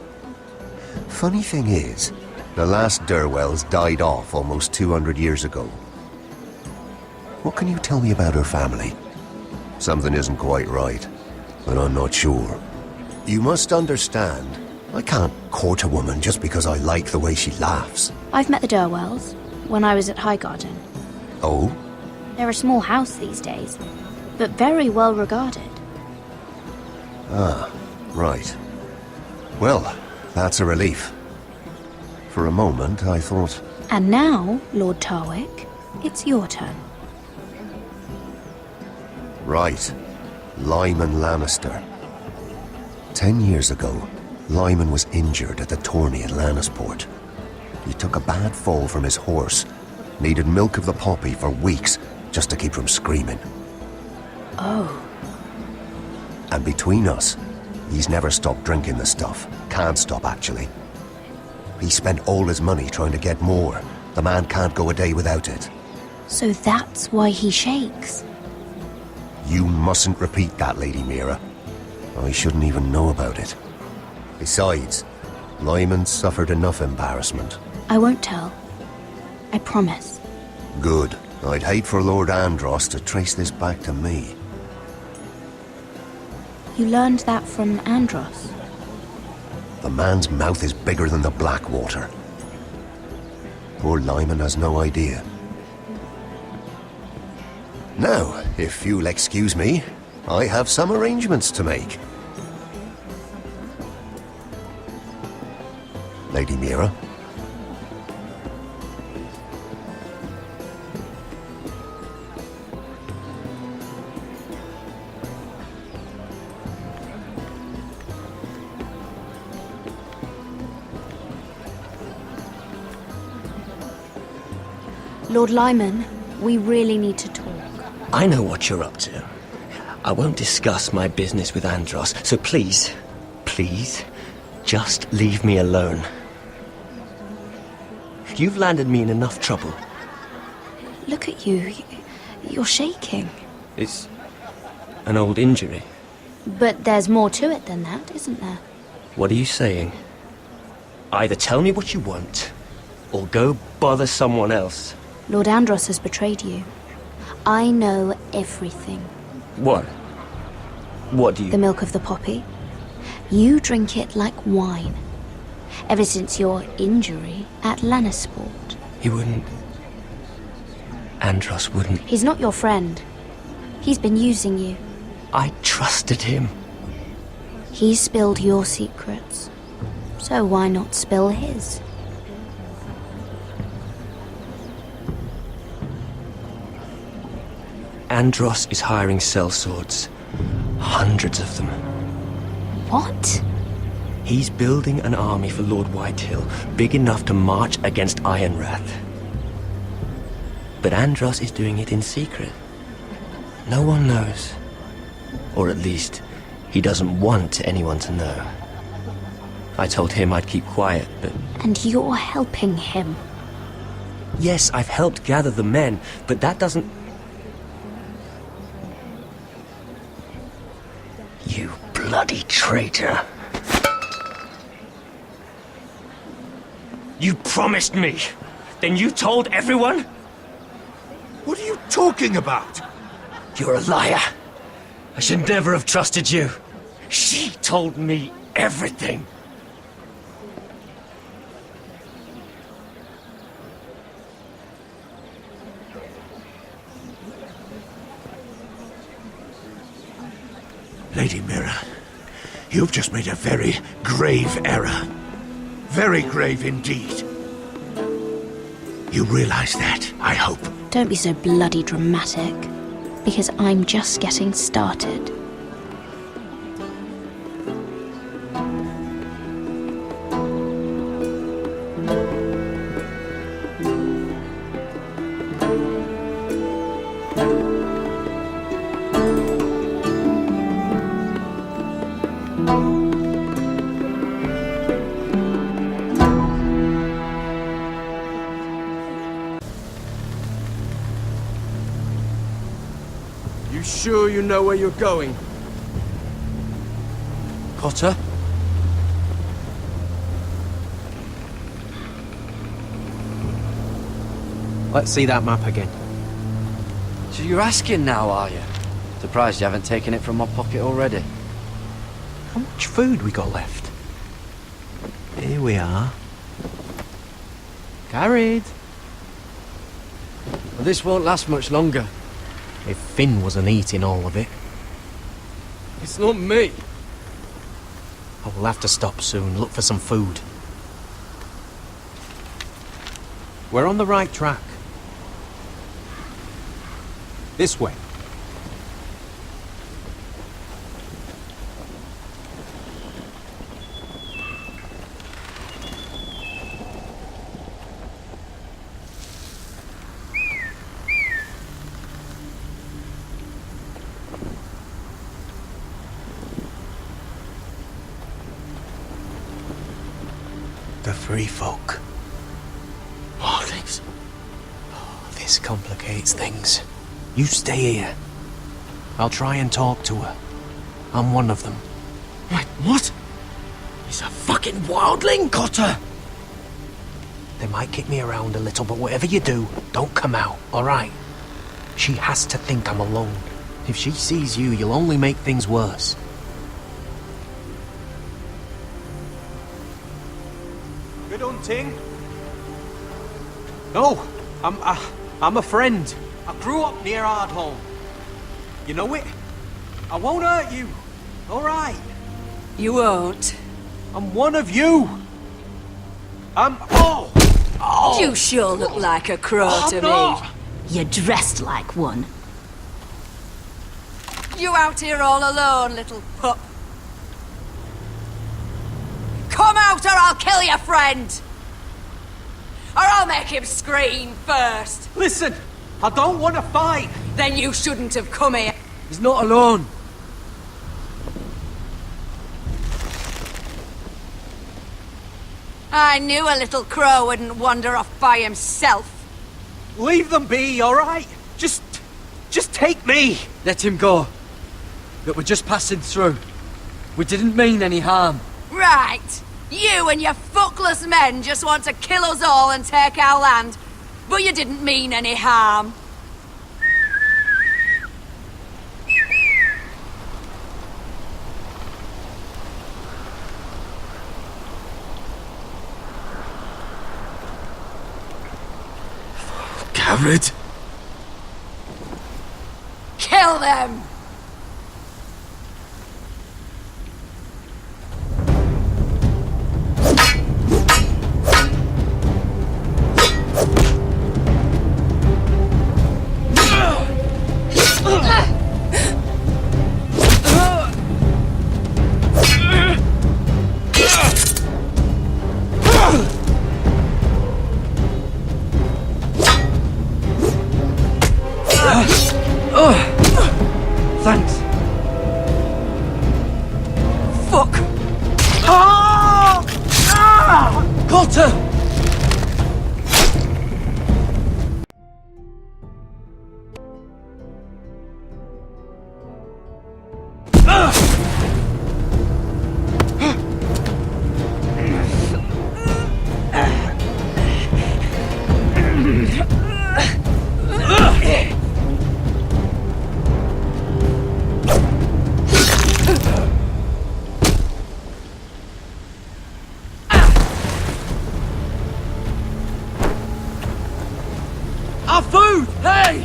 Funny thing is, the last Durwells died off almost 200 years ago. What can you tell me about her family? Something isn't quite right, but I'm not sure. You must understand, I can't court a woman just because I like the way she laughs. I've met the Durwells when I was at Highgarden. Oh? They're a small house these days, but very well regarded. Ah, right. Well, that's a relief. For a moment, I thought... And now, Lord Tarwick, it's your turn. Right. Lyman Lannister. 10 years ago, Lyman was injured at the tourney at Lannisport. He took a bad fall from his horse, needed milk of the poppy for weeks just to keep from screaming. Oh. And between us, he's never stopped drinking the stuff. Can't stop, actually. He spent all his money trying to get more. The man can't go a day without it. So that's why he shakes. You mustn't repeat that, Lady Mira. I shouldn't even know about it. Besides, Lyman suffered enough embarrassment. I won't tell. I promise. Good. I'd hate for Lord Andros to trace this back to me. You learned that from Andros? The man's mouth is bigger than the Blackwater. Poor Lyman has no idea. Now, if you'll excuse me, I have some arrangements to make. Lady Mira? Lord Lyman, we really need to talk. I know what you're up to. I won't discuss my business with Andros, so please, just leave me alone. You've landed me in enough trouble. Look at you. You're shaking. It's an old injury. But there's more to it than that, isn't there? What are you saying? Either tell me what you want, or go bother someone else. Lord Andros has betrayed you. I know everything. What? What do you... The milk of the poppy. You drink it like wine. Ever since your injury at Lannisport. He wouldn't... Andros wouldn't... He's not your friend. He's been using you. I trusted him. He spilled your secrets. So why not spill his? Andros is hiring sellswords. Hundreds of them. What? He's building an army for Lord Whitehill, big enough to march against Ironrath. But Andros is doing it in secret. No one knows. Or at least, he doesn't want anyone to know. I told him I'd keep quiet, but... And you're helping him. Yes, I've helped gather the men, but that doesn't... You bloody traitor. You promised me. Then you told everyone? What are you talking about? You're a liar. I should never have trusted you. She told me everything. Lady Mira, you've just made a very grave error. Very grave indeed. You realize that, I hope. Don't be so bloody dramatic, because I'm just getting started. You sure you know where you're going? Potter? Let's see that map again. So you're asking now, are you? Surprised you haven't taken it from my pocket already. How much food we got left? Here we are. Carried. Well, this won't last much longer. If Finn wasn't eating all of it. It's not me. I will have to stop soon, look for some food. We're on the right track. This way. The free folk. Wildlings. Oh, this complicates things. You stay here. I'll try and talk to her. I'm one of them. Wait, what? He's a fucking wildling? Cotter! They might kick me around a little, but whatever you do, don't come out, alright? She has to think I'm alone. If she sees you, you'll only make things worse. Good hunting. No, I'm a friend. I grew up near Ardholm. You know it? I won't hurt you. All right. You won't. I'm one of you. Oh! You sure look like a crow to not. me. You're dressed like one. You out here all alone, little pup? Come out or I'll kill your friend! Or I'll make him scream first. Listen, I don't want to fight. Then you shouldn't have come here. He's not alone. I knew a little crow wouldn't wander off by himself. Leave them be, all right? Just take me. Let him go. Look, we're just passing through. We didn't mean any harm. Right. You and your fuckless men just want to kill us all and take our land. But you didn't mean any harm. Garrett? Kill them! Thanks. Fuck! Cotter! Our food! Hey!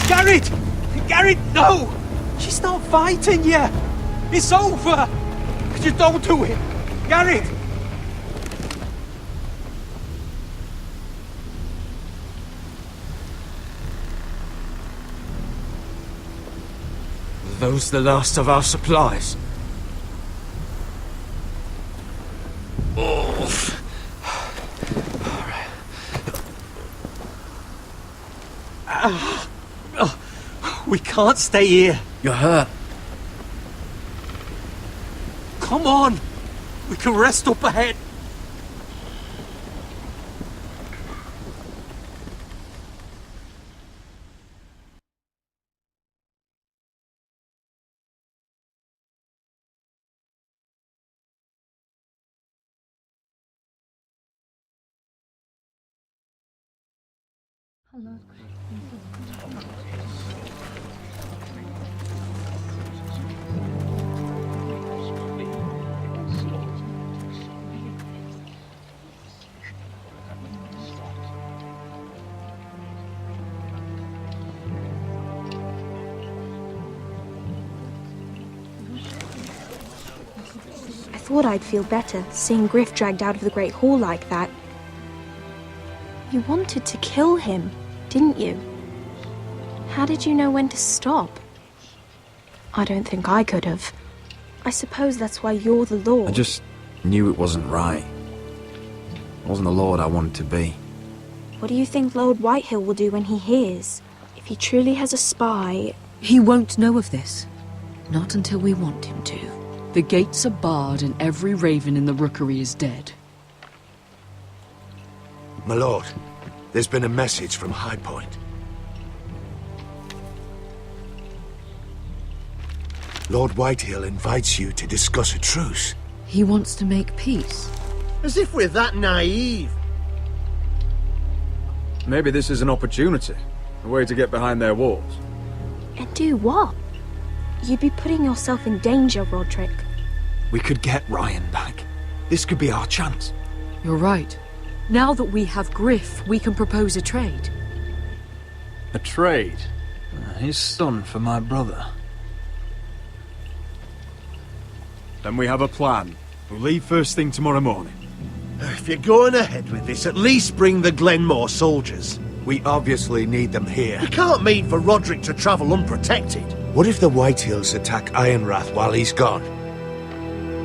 Garrett! Garrett, no! She's not fighting you! It's over! Just don't do it! Garrett! Are those the last of our supplies? We can't stay here. You're hurt. Come on! We can rest up ahead. I thought I'd feel better seeing Griff dragged out of the Great Hall like that. You wanted to kill him, didn't you? How did you know when to stop? I don't think I could have. I suppose that's why you're the Lord. I just knew it wasn't right. I wasn't the Lord I wanted to be. What do you think Lord Whitehill will do when he hears? If he truly has a spy... He won't know of this. Not until we want him to. The gates are barred and every raven in the rookery is dead. My lord, there's been a message from High Point. Lord Whitehill invites you to discuss a truce. He wants to make peace. As if we're that naive. Maybe this is an opportunity. A way to get behind their walls. And do what? You'd be putting yourself in danger, Roderick. We could get Ryan back. This could be our chance. You're right. Now that we have Griff, we can propose a trade. A trade? His son for my brother. Then we have a plan. We'll leave first thing tomorrow morning. If you're going ahead with this, at least bring the Glenmore soldiers. We obviously need them here. You can't mean for Roderick to travel unprotected. What if the Whitehills attack Ironrath while he's gone?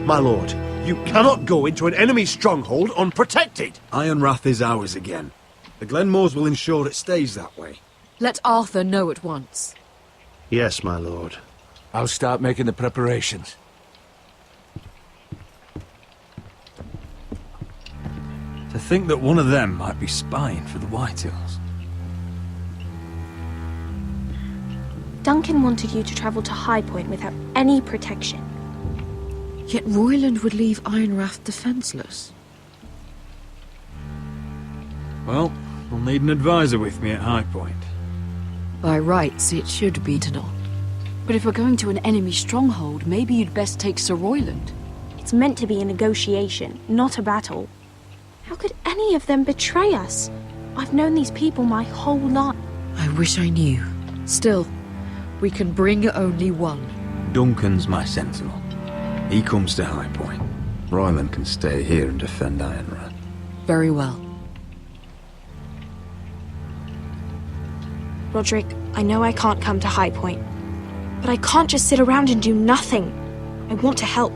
My lord, you cannot go into an enemy stronghold unprotected. Ironrath is ours again. The Glenmores will ensure it stays that way. Let Arthur know at once. Yes, my lord. I'll start making the preparations. To think that one of them might be spying for the Whitehills. Duncan wanted you to travel to High Point without any protection. Yet Royland would leave Ironrath defenseless. Well, we'll need an advisor with me at High Point. By rights, it should be Denal. But if we're going to an enemy stronghold, maybe you'd best take Sir Royland. It's meant to be a negotiation, not a battle. How could any of them betray us? I've known these people my whole life. I wish I knew. Still, we can bring only one. Duncan's my sentinel. He comes to High Point. Royland can stay here and defend Ironrath. Very well. Roderick, I know I can't come to High Point, but I can't just sit around and do nothing. I want to help.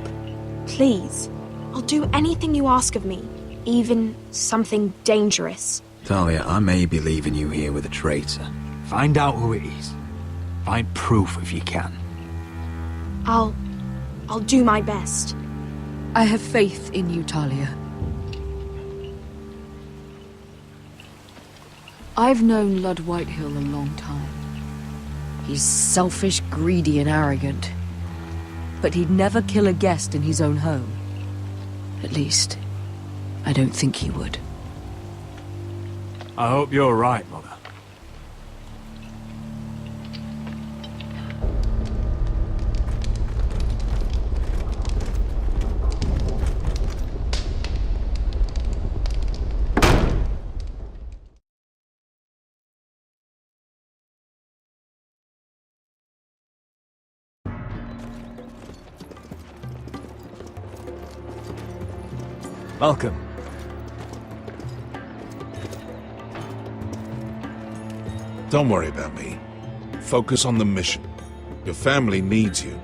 Please. I'll do anything you ask of me, even something dangerous. Talia, I may be leaving you here with a traitor. Find out who it is. Find proof if you can. I'll do my best. I have faith in you, Talia. I've known Lord Whitehill a long time. He's selfish, greedy, and arrogant. But he'd never kill a guest in his own home. At least, I don't think he would. I hope you're right, Mother. Malcolm. Don't worry about me. Focus on the mission. Your family needs you.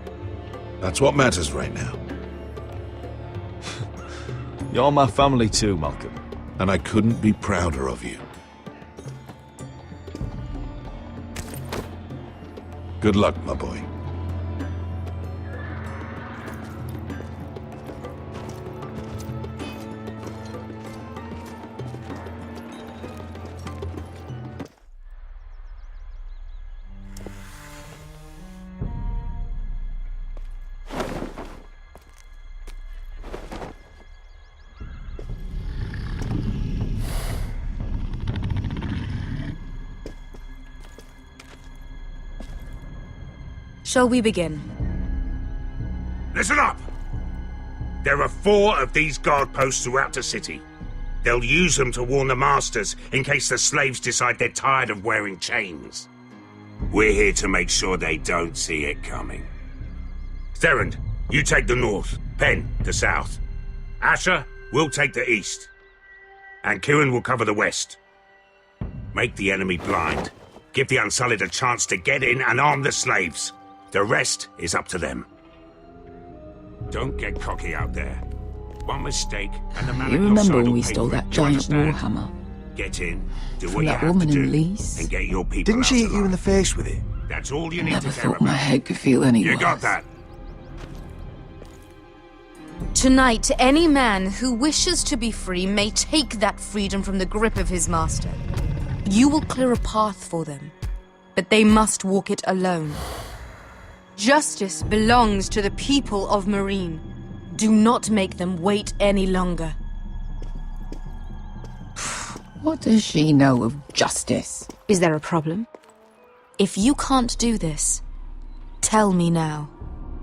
That's what matters right now. You're my family too, Malcolm. And I couldn't be prouder of you. Good luck, my boy. Shall we begin? Listen up! There are 4 of these guard posts throughout the city. They'll use them to warn the masters in case the slaves decide they're tired of wearing chains. We're here to make sure they don't see it coming. Therend, you take the north. Penn, the south. Asher, we'll take the east. And Kieran will cover the west. Make the enemy blind. Give the Unsullied a chance to get in and arm the slaves. The rest is up to them. Don't get cocky out there. One mistake and the man You at your remember side when will we pay stole for it, that do you giant understand? warhammer? Get in, do From what you that have woman to in do, Lease? and get your people Didn't out she hit you alive. in the face with it? That's all you need Never to care thought my about. head could feel any You worse. got that? Tonight, any man who wishes to be free may take that freedom from the grip of his master. You will clear a path for them, but they must walk it alone. Justice belongs to the people of Meereen. Do not make them wait any longer. What does she know of justice? Is there a problem? If you can't do this, tell me now.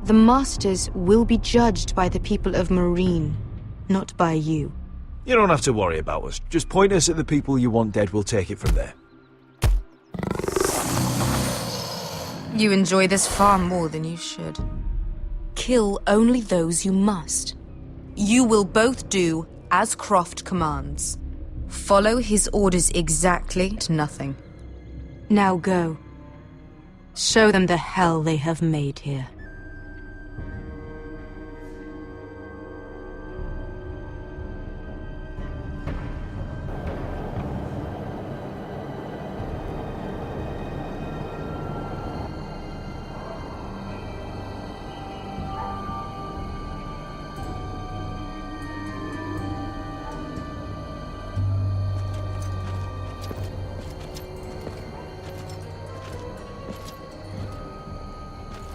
The Masters will be judged by the people of Meereen, not by you. You don't have to worry about us. Just point us at the people you want dead, we'll take it from there. You enjoy this far more than you should. Kill only those you must. You will both do as Croft commands. Follow his orders exactly to nothing. Now go. Show them the hell they have made here.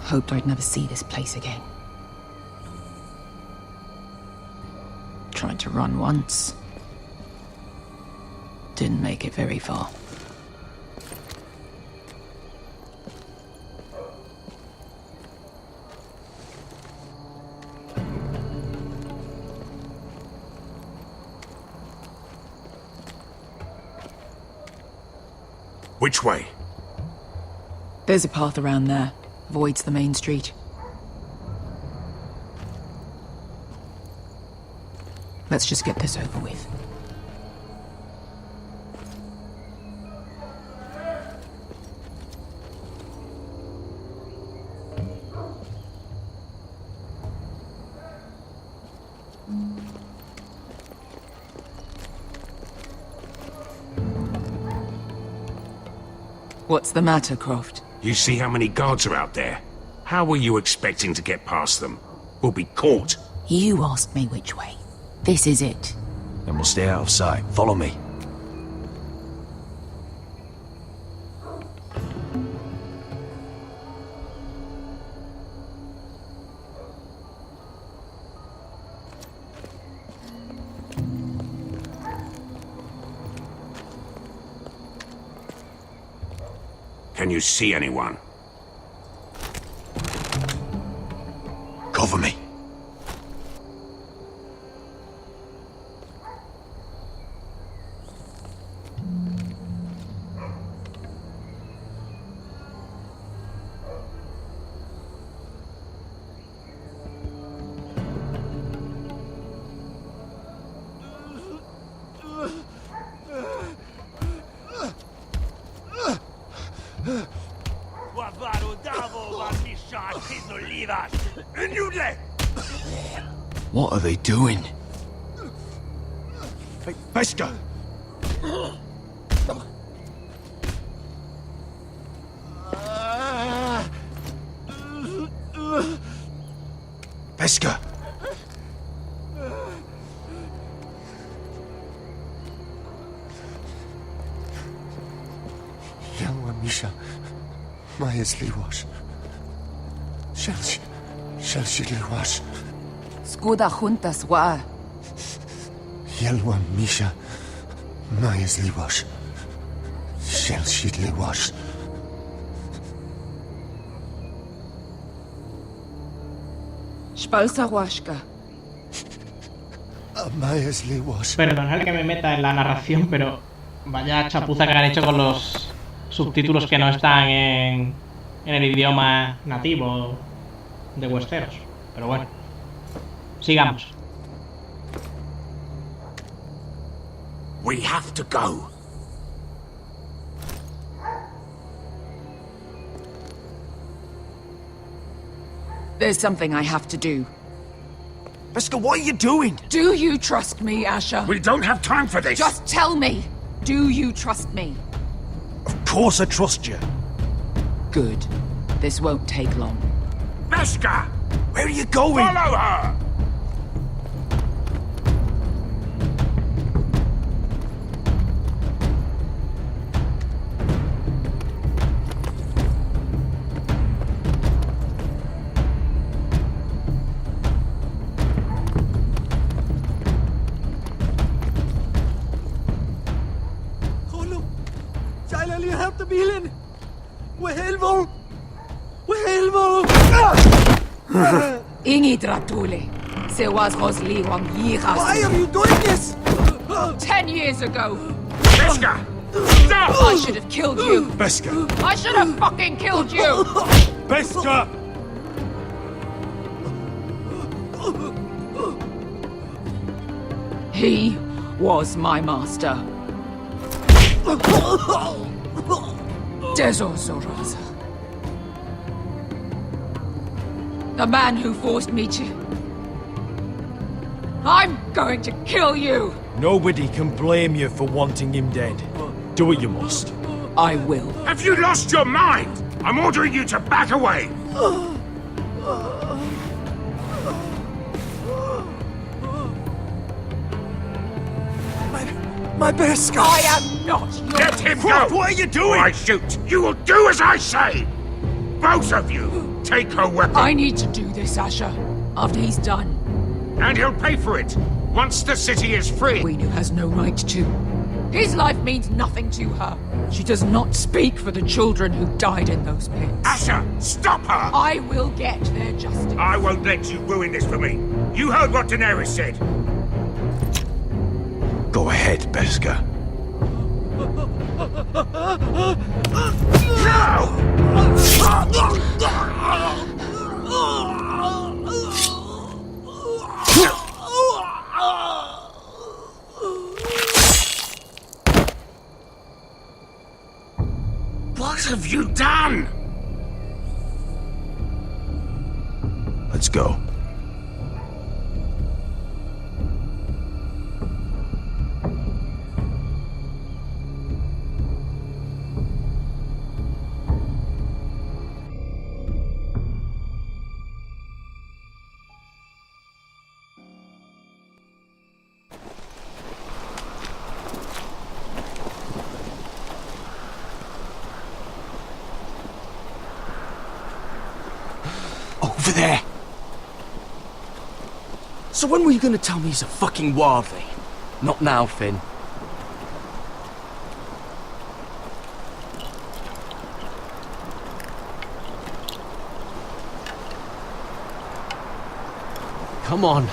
Hoped I'd never see this place again. Tried to run once. Didn't make it very far. Which way? There's a path around there. Avoids the main street. Let's just get this over with. What's the matter, Croft? You see how many guards are out there? How were you expecting to get past them? We'll be caught. You asked me which way. This is it. Then we'll stay out of sight. Follow me. Can you see anyone? Cover me. What are they doing? Hey, Beskha! Beskha! Yelwa Misha, Majes Liwash. Shelshi Liwash. Skuda juntas wa. Yelwa Misha, Majes Liwash. Shelshi Liwash. Spalsa washka. Majes Liwash. Perdonad que me meta en la narración, pero vaya chapuza que han hecho con los subtítulos que no están en el idioma nativo de Westeros. Pero bueno, sigamos. We have to go. There's something I have to do. Beskha, what are you doing? Do you trust me, Asher? We don't have time for this. Just tell me. Do you trust me? Of course I trust you. Good. This won't take long. Beskha! Where are you going? Follow her! bilen! وهلفوا وهلفوا Ingi Dratule. Se was Rosli Wam Yiras. Why are you doing this? 10 years ago. Beskha! Stop! I should have killed you. Beskha! I should have fucking killed you. Beskha! He was my master. Dezo Zoraza. The man who forced me to... I'm going to kill you! Nobody can blame you for wanting him dead. Do what you must. I will. Have you lost your mind? I'm ordering you to back away! My Beskha! I am not your... Let him go! What are you doing? Or I shoot! You will do as I say! Both of you! Take her weapon! I need to do this, Asher. After he's done. And he'll pay for it! Once the city is free! Queen has no right to. His life means nothing to her. She does not speak for the children who died in those pits. Asher! Stop her! I will get their justice. I won't let you ruin this for me. You heard what Daenerys said. Go ahead, Beskha. What have you done? Let's go. Over there! So when were you gonna tell me he's a fucking wildling? Not now, Finn. Come on.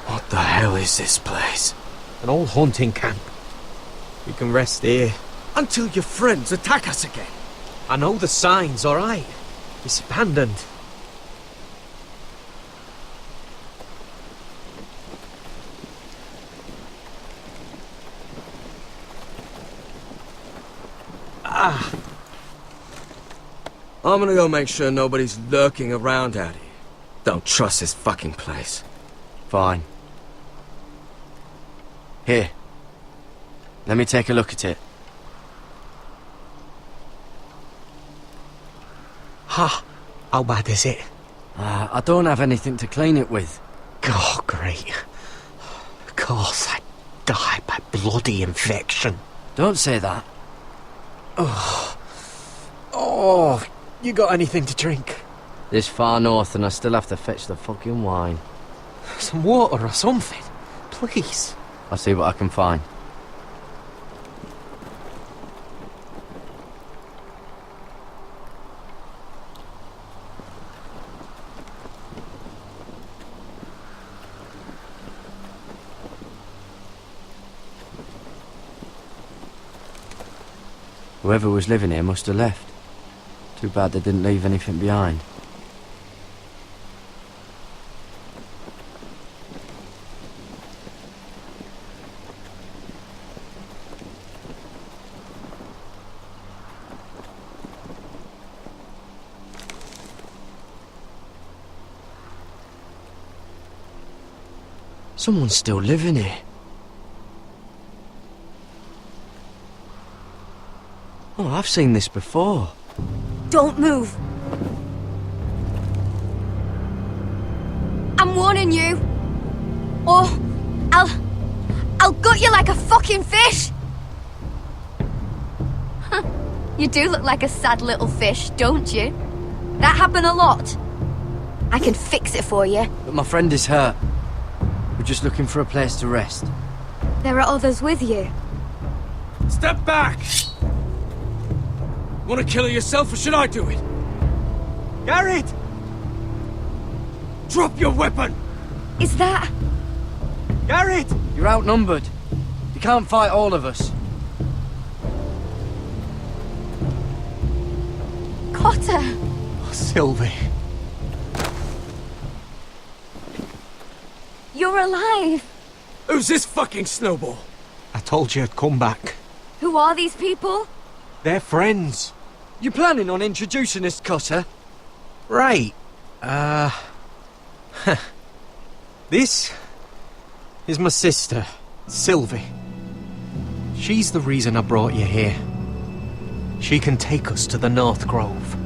What the hell is this place? An old hunting camp. We can rest here. Until your friends attack us again. I know the signs, alright? It's abandoned. I'm gonna go make sure nobody's lurking around out here. Don't trust this fucking place. Fine. Here. Let me take a look at it. Ha! How bad is it? I don't have anything to clean it with. Oh, great. Of course, I died by bloody infection. Don't say that. Oh, you got anything to drink? This far north and I still have to fetch the fucking wine. Some water or something, please. I'll see what I can find. Whoever was living here must have left. Too bad they didn't leave anything behind. Someone's still living here. Oh, I've seen this before. Don't move. I'm warning you. Or I'll gut you like a fucking fish. You do look like a sad little fish, don't you? That happened a lot. I can fix it for you. But my friend is hurt. We're just looking for a place to rest. There are others with you. Step back! Want to kill her yourself, or should I do it? Garrett! Drop your weapon! Is that... Garrett! You're outnumbered. You can't fight all of us. Cotter! Oh, Sylvie. You're alive! Who's this fucking snowball? I told you I'd come back. Who are these people? They're friends. You planning on introducing us, Cotter? Right. This is my sister, Sylvie. She's the reason I brought you here. She can take us to the North Grove.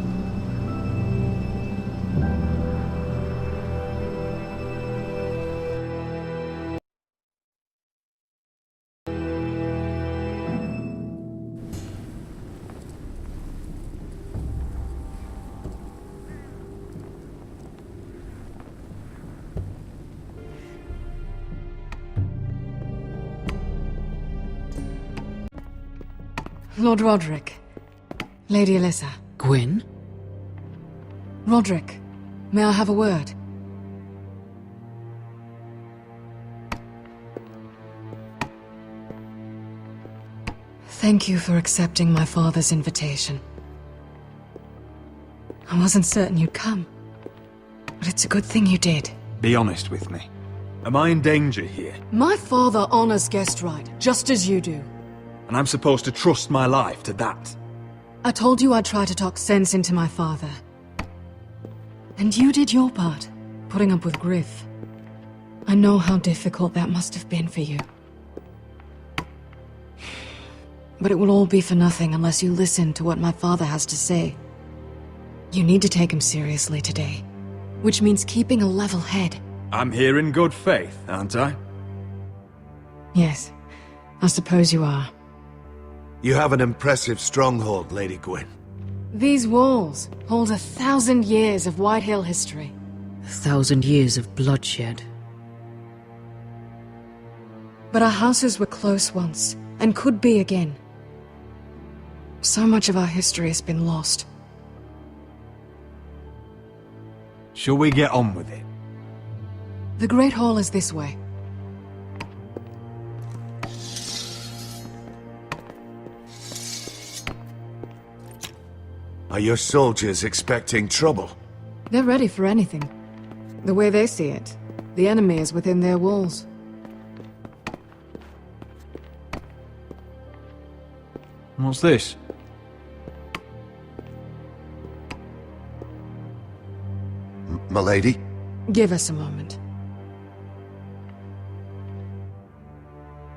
Lord Roderick. Lady Alyssa. Gwyn? Roderick, may I have a word? Thank you for accepting my father's invitation. I wasn't certain you'd come, but it's a good thing you did. Be honest with me. Am I in danger here? My father honors guest right, just as you do. And I'm supposed to trust my life to that? I told you I'd try to talk sense into my father. And you did your part, putting up with Griff. I know how difficult that must have been for you. But it will all be for nothing unless you listen to what my father has to say. You need to take him seriously today, which means keeping a level head. I'm here in good faith, aren't I? Yes, I suppose you are. You have an impressive stronghold, Lady Gwyn. These walls hold 1,000 years of White Hill history. 1,000 years of bloodshed. But our houses were close once, and could be again. So much of our history has been lost. Shall we get on with it? The Great Hall is this way. Are your soldiers expecting trouble? They're ready for anything. The way they see it, the enemy is within their walls. What's this? my lady. Give us a moment.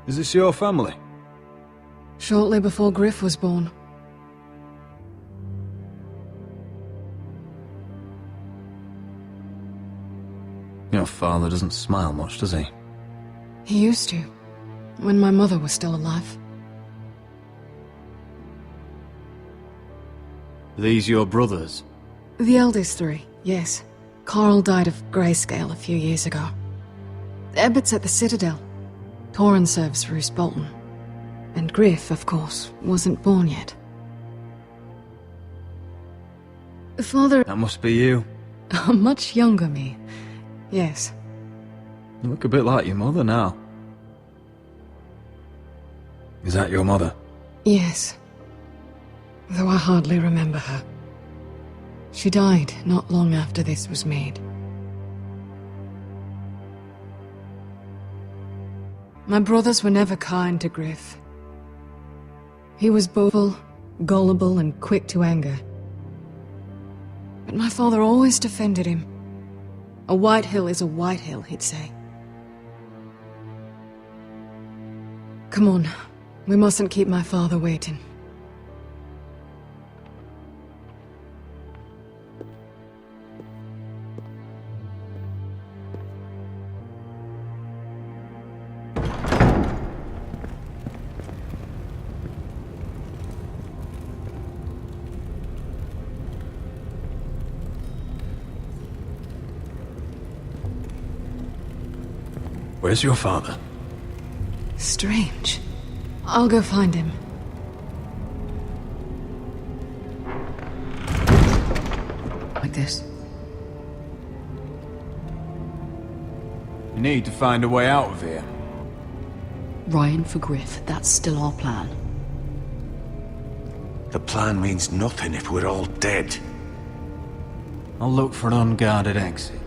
Is this your family? Shortly before Griff was born. Your father doesn't smile much, does he? He used to, when my mother was still alive. These your brothers? The eldest three, yes. Carl died of grayscale a few years ago. Ebbett's at the Citadel. Torrin serves Roose Bolton. And Griff, of course, wasn't born yet. Father... That must be you. A much younger me. Yes. You look a bit like your mother now. Is that your mother? Yes. Though I hardly remember her. She died not long after this was made. My brothers were never kind to Griff. He was boastful, gullible, and quick to anger. But my father always defended him. A white hill is a white hill, he'd say. Come on, we mustn't keep my father waiting. Where's your father? Strange. I'll go find him. Like this. You need to find a way out of here. Ryan for Griff, that's still our plan. The plan means nothing if we're all dead. I'll look for an unguarded exit.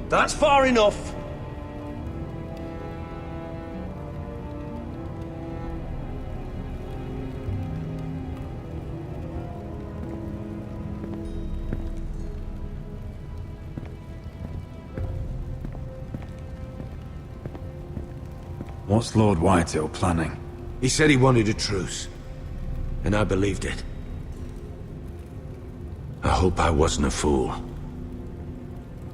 That's far enough. What's Lord Whitehill planning? He said he wanted a truce, and I believed it. I hope I wasn't a fool.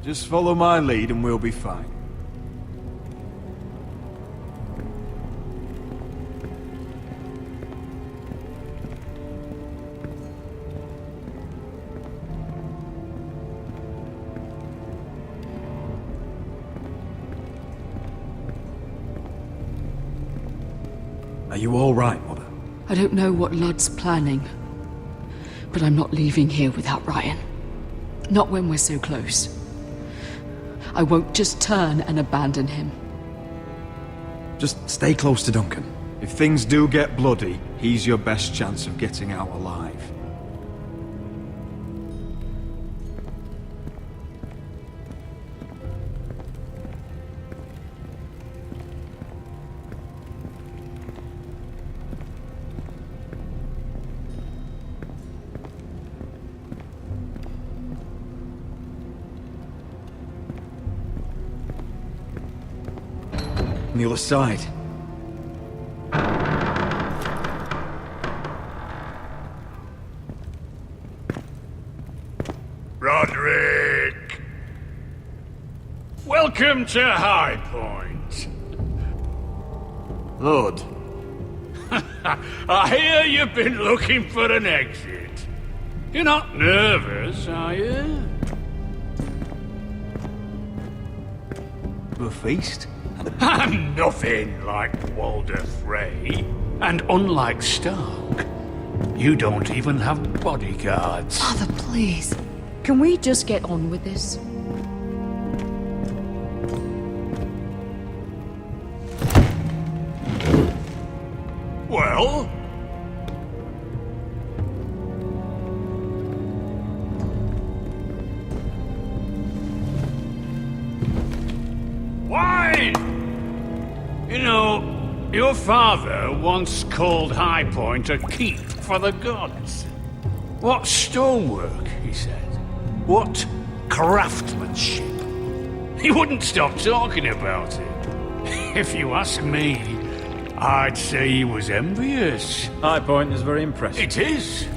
Just follow my lead and we'll be fine. Are you all right, Mother? I don't know what Ludd's planning, but I'm not leaving here without Ryan. Not when we're so close. I won't just turn and abandon him. Just stay close to Duncan. If things do get bloody, he's your best chance of getting out alive. On the other side. Roderick! Welcome to High Point. Lord. I hear you've been looking for an exit. You're not nervous, are you? The feast? I'm nothing like Walder Frey. And unlike Stark, you don't even have bodyguards. Father, please. Can we just get on with this? Well? Wine! You know, your father once called High Point a keep for the gods. What stonework, he said. What craftsmanship. He wouldn't stop talking about it. If you ask me, I'd say he was envious. High Point is very impressive. It is.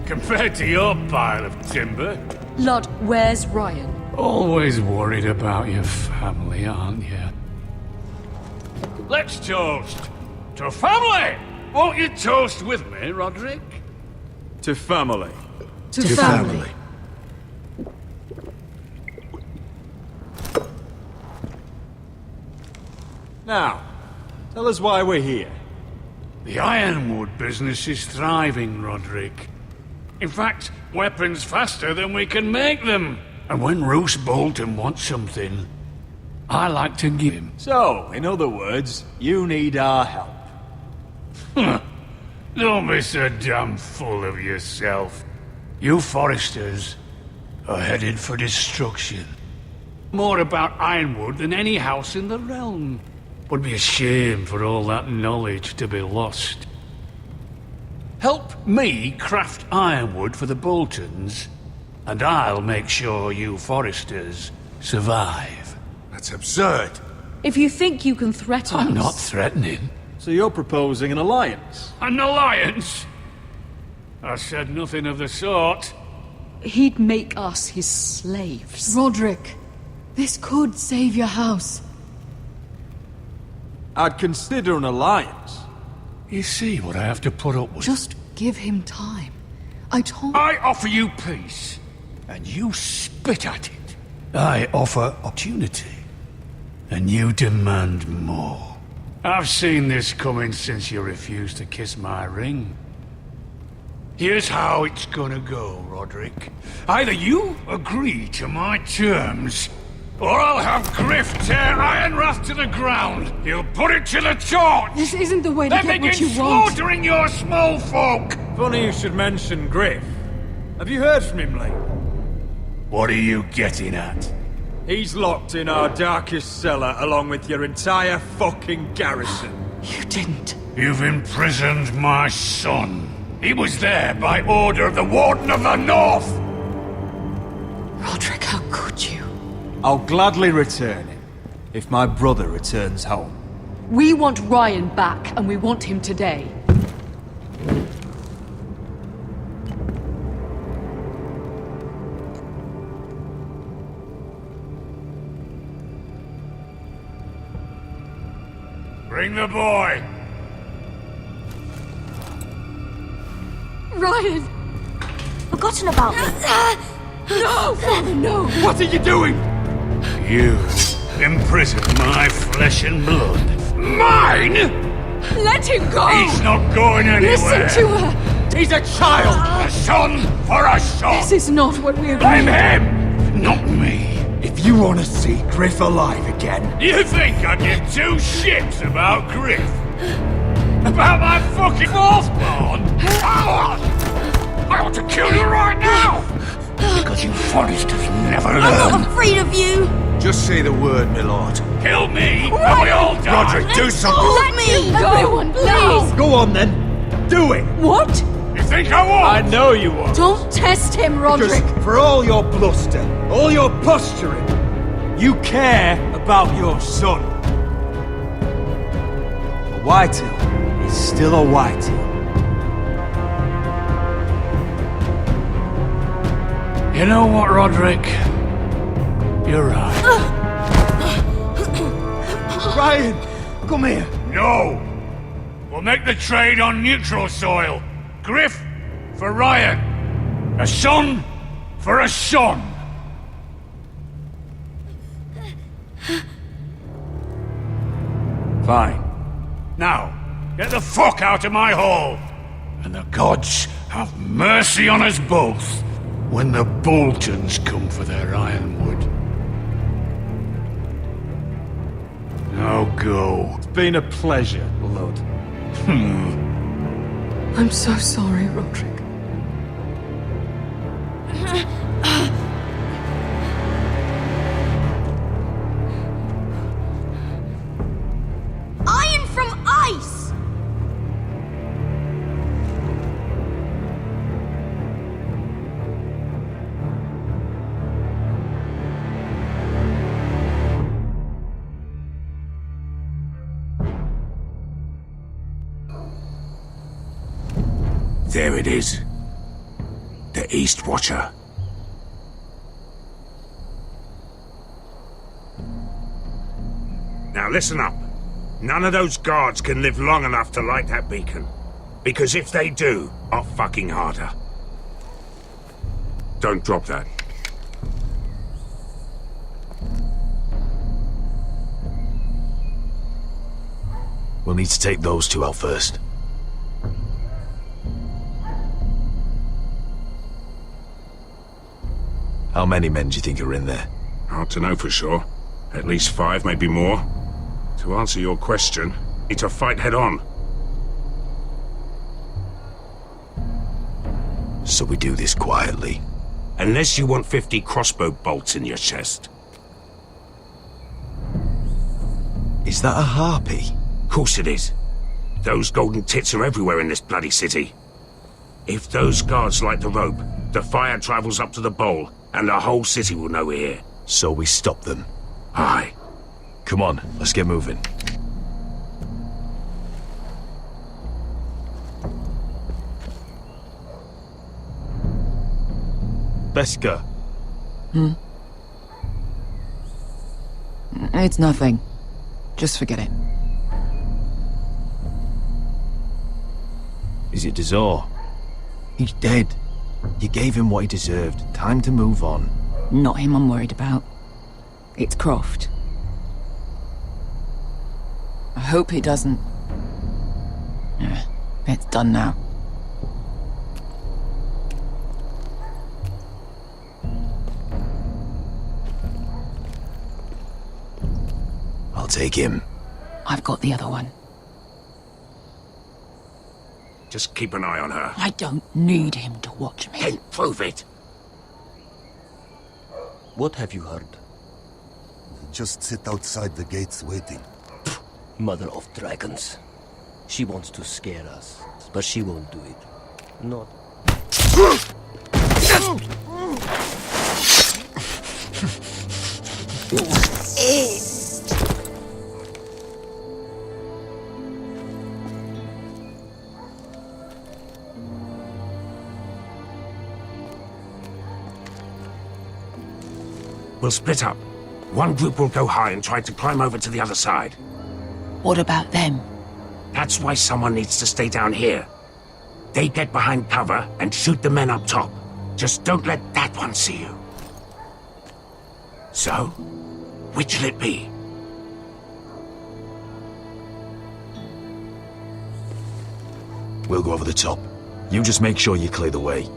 Compared to your pile of timber. Lord, where's Ryan? Always worried about your family, aren't you? Let's toast to family! Won't you toast with me, Roderick? To family. To family. Now, tell us why we're here. The ironwood business is thriving, Roderick. In fact, weapons faster than we can make them. And when Roose Bolton wants something, I like to give him. So, in other words, you need our help. Don't be so damn full of yourself. You Foresters are headed for destruction. More about ironwood than any house in the realm. Would be a shame for all that knowledge to be lost. Help me craft ironwood for the Boltons, and I'll make sure you Foresters survive. That's absurd. If you think you can threaten us... I'm not threatening. So you're proposing an alliance? An alliance? I said nothing of the sort. He'd make us his slaves. Roderick, this could save your house. I'd consider an alliance. You see what I have to put up with? Just give him time. I offer you peace, and you spit at it. I offer opportunity, and you demand more. I've seen this coming since you refused to kiss my ring. Here's how it's gonna go, Roderick. Either you agree to my terms, or I'll have Griff tear Ironrath to the ground. He'll put it to the torch. This isn't the way to get what you want. Then begin slaughtering your small folk. Funny you should mention Griff. Have you heard from him lately? What are you getting at? He's locked in our darkest cellar along with your entire fucking garrison. You didn't. You've imprisoned my son. He was there by order of the Warden of the North. Roderick, how could you? I'll gladly return him, if my brother returns home. We want Ryan back, and we want him today. Bring the boy! Ryan! Forgotten about me. No! Father, no! What are you doing? You imprison my flesh and blood. Mine?! Let him go! He's not going anywhere! Listen to her! He's a child! A son for a son! This is not what we agreed. Blame him, not me. If you want to see Griff alive again... You think I give two shits about Griff? About my fucking fourthborn? I ought to kill you right now! Because you Foresters never learn. I'm not afraid of you! Just say the word, my lord. Kill me, and we all die! Roderick, do something! Let me go! Everyone, please! Go on then. Do it! What? You think I won't? I know you won't. Don't test him, Roderick! Because for all your bluster, all your posturing, you care about your son. A Whitetail is still a Whitetail. You know what, Roderick? You're right. Ryan, come here. No! We'll make the trade on neutral soil. Griff for Ryan. A son for a son. Fine. Now, get the fuck out of my hall. And the gods have mercy on us both when the Boltons come for their ironwood. Now go. It's been a pleasure, Lud. I'm so sorry, Roderick. Iron from ice! There it is. The East Watcher. Now listen up. None of those guards can live long enough to light that beacon. Because if they do, I'll fucking harder. Don't drop that. We'll need to take those two out first. How many men do you think are in there? Hard to know for sure. At least 5, maybe more. To answer your question, need to fight head on. So we do this quietly. Unless you want 50 crossbow bolts in your chest. Is that a harpy? Course it is. Those golden tits are everywhere in this bloody city. If those guards light the rope, the fire travels up to the bowl, and the whole city will know we're here. So we stop them. Aye. Come on, let's get moving. Beska. It's nothing. Just forget it. Is it Dazor? He's dead. You gave him what he deserved. Time to move on. Not him I'm worried about. It's Croft. I hope he doesn't... Yeah, it's done now. I'll take him. I've got the other one. Just keep an eye on her. I don't need him to watch me. Hey, prove it! What have you heard? Just sit outside the gates waiting. Mother of dragons. She wants to scare us, but she won't do it. Not. We'll split up. One group will go high and try to climb over to the other side. What about them? That's why someone needs to stay down here. They get behind cover and shoot the men up top. Just don't let that one see you. So, which'll it be? We'll go over the top. You just make sure you clear the way.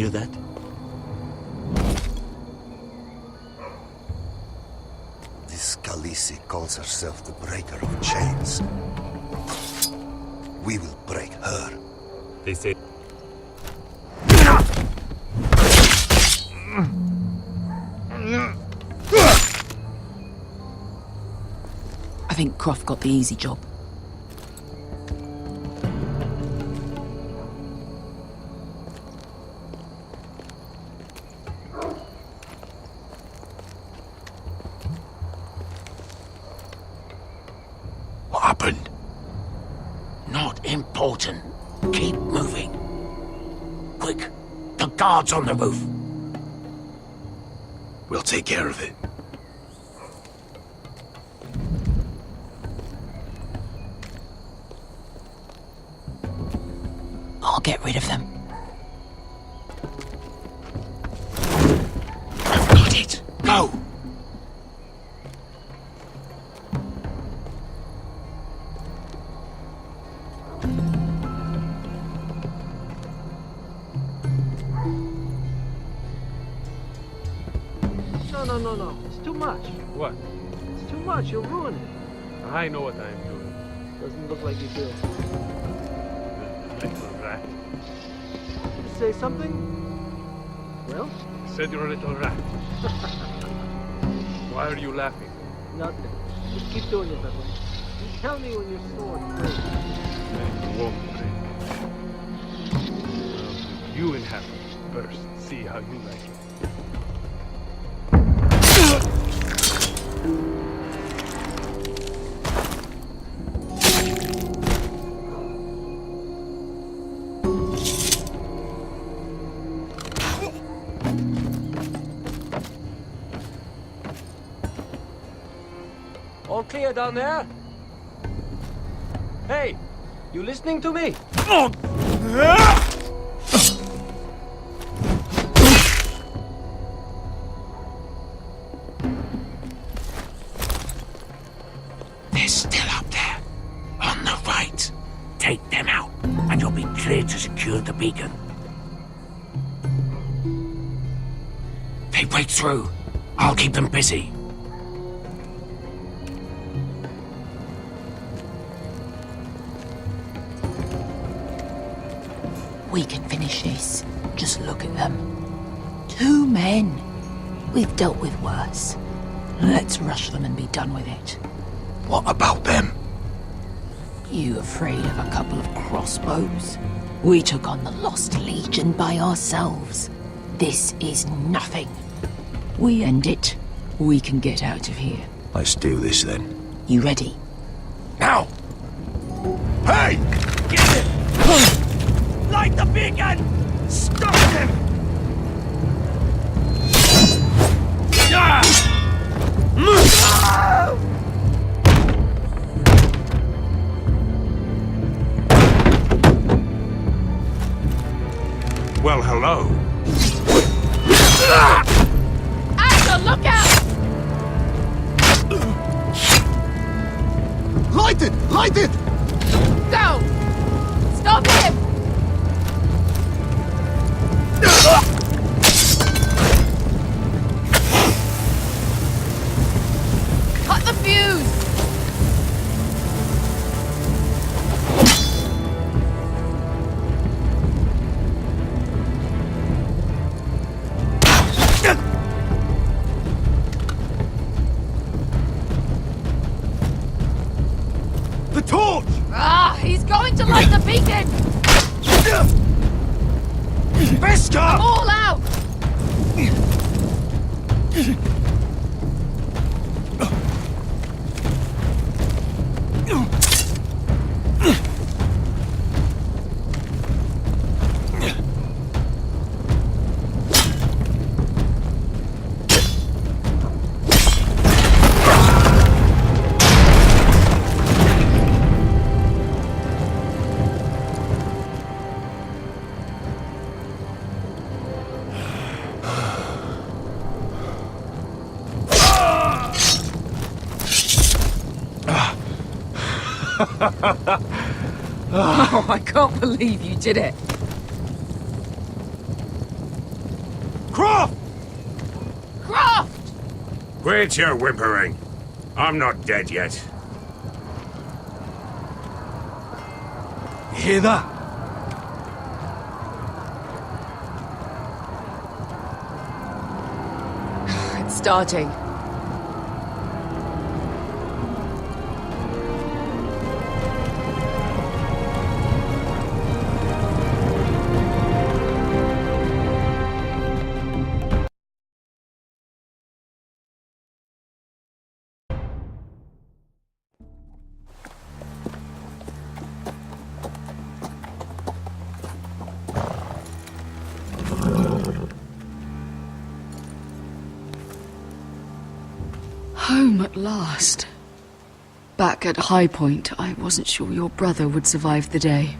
hear that? This Khaleesi calls herself the Breaker of Chains. We will break her. They say... I think Croft got the easy job. What happened? Not important. Keep moving. Quick, the guards on the roof. We'll take care of it. I'll get rid of them. I've got it. Go! No. It's too much. What? It's too much. You'll ruin it. I know what I'm doing. Doesn't look like you do. Little rat. You say something? Well? I said you're a little rat. Why are you laughing? Nothing. Just keep doing it that way. You tell me when your sword breaks. It won't break. You inhabit first. See how you like it. All clear down there? Hey, you listening to me? They're still up there. On the right. Take them out, and you'll be cleared to secure the beacon. They break through. I'll keep them busy. We can finish this. Just look at them. 2 men. We've dealt with worse. Let's rush them and be done with it. What about them? You afraid of a couple of crossbows? We took on the Lost Legion by ourselves. This is nothing. We end it. We can get out of here. Let's do this then. You ready? Now! Hey! Get it! Light the beacon! Stop him! Well, hello. Asher, look out! Light it! Light it! Go! Stop him! Cut the fuse! The torch! Ah, he's going to light the beacon! Vesca! I'm all out! Oh, I can't believe you did it. Croft! Croft! Quit your whimpering. I'm not dead yet. You hear that? It's starting. Home at last. Back at High Point, I wasn't sure your brother would survive the day.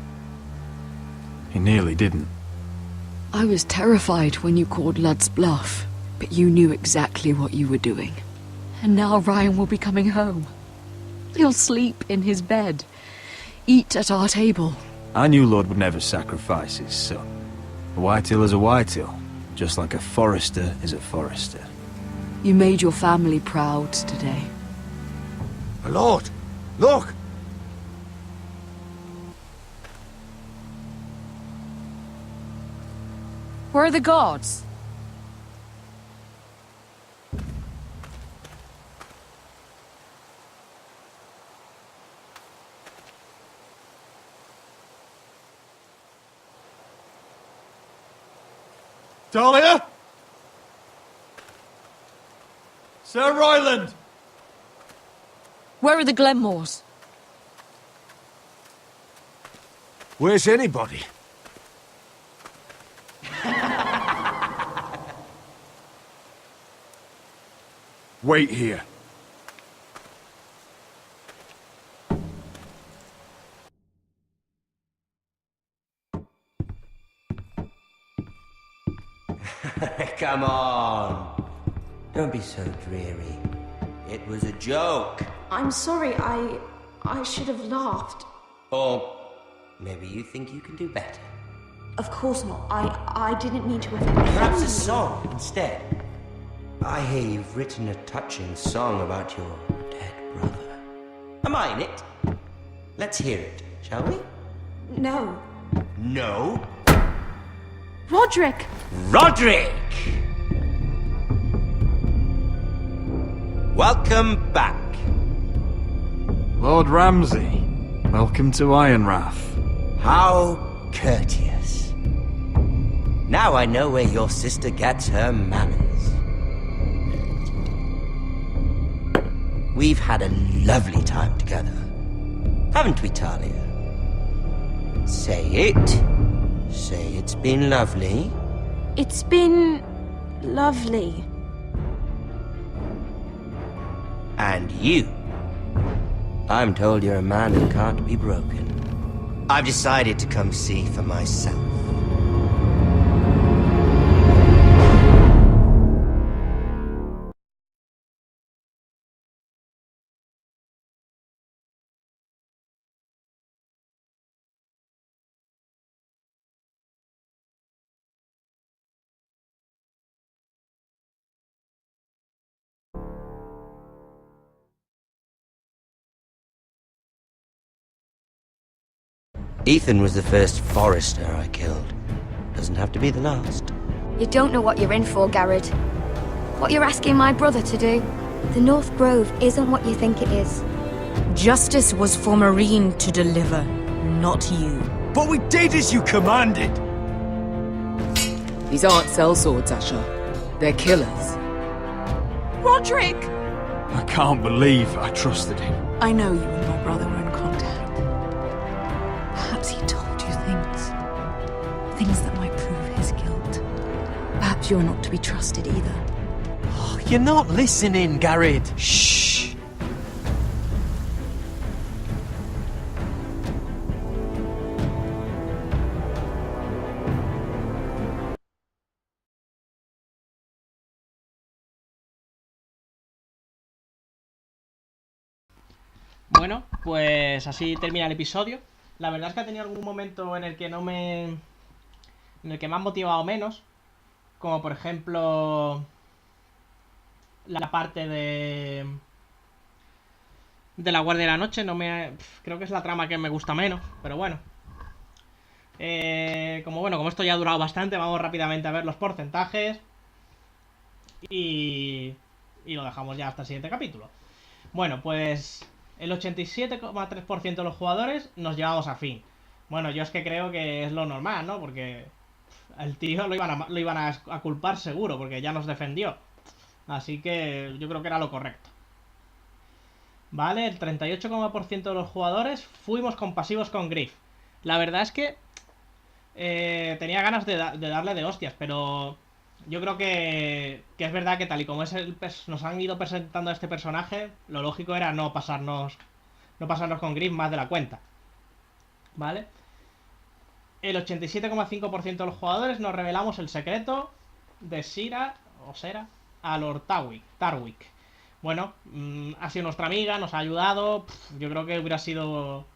He nearly didn't. I was terrified when you called Ludd's bluff, but you knew exactly what you were doing. And now Ryan will be coming home. He'll sleep in his bed, eat at our table. I knew Lord would never sacrifice his son. A Whitehill is a Whitehill, just like a Forester is a Forester. You made your family proud today. My lord, look! Where are the guards? Talia? Sir Royland! Where are the Glenmores? Where's anybody? Wait here. Come on. Don't be so dreary. It was a joke. I'm sorry, I should have laughed. Or maybe you think you can do better. Of course not. I didn't mean to offend Perhaps you. a song instead. I hear you've written a touching song about your dead brother. Am I in it? Let's hear it, shall we? No. No? Roderick! Roderick! Welcome back. Lord Ramsay, welcome to Ironrath. How courteous. Now I know where your sister gets her manners. We've had a lovely time together, haven't we, Talia? Say it. Say it's been lovely. It's been lovely. And you. I'm told you're a man who can't be broken. I've decided to come see for myself. Ethan was the first Forester I killed. Doesn't have to be the last. You don't know what you're in for, Garrett. What you're asking my brother to do. The North Grove isn't what you think it is. Justice was for Marine to deliver, not you. But we did as you commanded! These aren't sellswords, Asher. They're killers. Roderick! I can't believe I trusted him. I know you and my brother were in contact. Perhaps he told you things that might prove his guilt. Perhaps you're not to be trusted either. Oh, you're not listening, Garrett. Shh. Bueno, pues así termina el episodio. La verdad es que ha tenido algún momento en el que no me... en el que me han motivado menos. como por ejemplo la parte de la Guardia de la Noche. Creo que es la trama que me gusta menos, pero bueno. Como esto ya ha durado bastante, vamos rápidamente a ver los porcentajes y lo dejamos ya hasta el siguiente capítulo. Bueno, pues el 87,3% de los jugadores nos llevamos a fin. Bueno, yo es que creo que es lo normal, ¿no? Porque el tío lo iban a culpar seguro, porque ya nos defendió. Así que yo creo que era lo correcto. Vale, el 38,% de los jugadores fuimos compasivos con Griff. La verdad es que tenía ganas de darle de hostias, pero yo creo que es verdad que tal y como nos han ido presentando a este personaje, lo lógico era no pasarnos con Griff más de la cuenta. ¿Vale? El 87,5% de los jugadores nos revelamos el secreto de Sera a Lord Tarwick. Bueno, ha sido nuestra amiga, nos ha ayudado. Yo creo que hubiera sido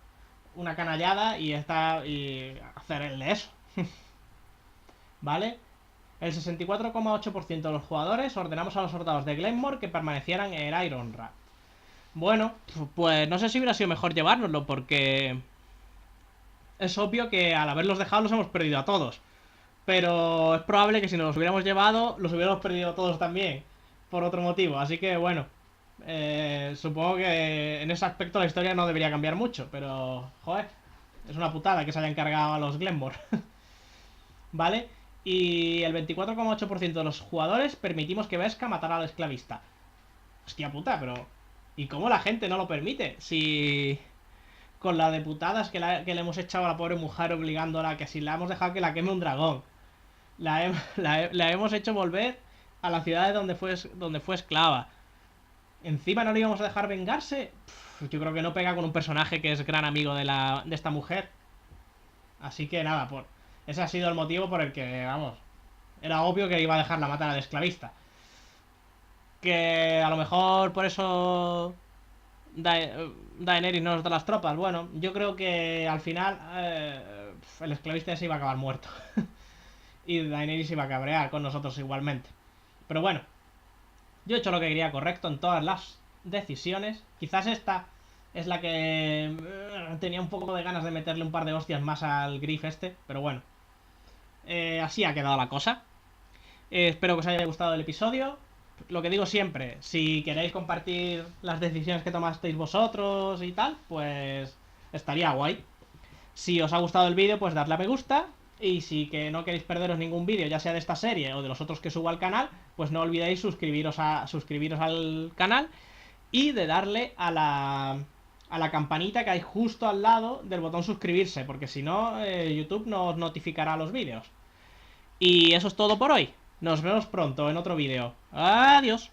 una canallada y hacerle eso. ¿Vale? El 64,8% de los jugadores ordenamos a los soldados de Glenmore que permanecieran en Ironrath. Bueno, pues no sé si hubiera sido mejor llevárnoslo, porque es obvio que al haberlos dejado los hemos perdido a todos. Pero es probable que si nos los hubiéramos llevado, los hubiéramos perdido a todos también, por otro motivo. Así que bueno, supongo que en ese aspecto la historia no debería cambiar mucho. Pero, joder, es una putada que se hayan cargado a los Glenmore. ¿Vale? Y el 24,8% de los jugadores permitimos que Vesca matara al esclavista. Hostia puta, pero ¿y cómo la gente no lo permite? Si con la de putadas que le hemos echado a la pobre mujer obligándola, que si la hemos dejado que la queme un dragón, la hemos hecho volver a la ciudad de donde fue esclava. Encima no le íbamos a dejar vengarse. Yo creo que no pega con un personaje que es gran amigo de esta mujer. Así que nada, ese ha sido el motivo por el que, vamos, era obvio que iba a dejarla matar al esclavista. Que a lo mejor por eso Daenerys no nos da las tropas. Bueno, yo creo que al final el esclavista se iba a acabar muerto. Y Daenerys se iba a cabrear con nosotros igualmente. Pero bueno, yo he hecho lo que quería correcto en todas las decisiones. Quizás esta es la que tenía un poco de ganas de meterle un par de hostias más al Griff este. Pero bueno, así ha quedado la cosa. Espero que os haya gustado el episodio. Lo que digo siempre, si queréis compartir las decisiones que tomasteis vosotros y tal, pues estaría guay. Si os ha gustado el vídeo, pues darle a me gusta. Y si que no queréis perderos ningún vídeo, ya sea de esta serie o de los otros que subo al canal, pues no olvidéis suscribiros al canal y de darle a la campanita que hay justo al lado del botón suscribirse, porque si no, YouTube nos notificará los vídeos. Y eso es todo por hoy. Nos vemos pronto en otro vídeo. Adiós.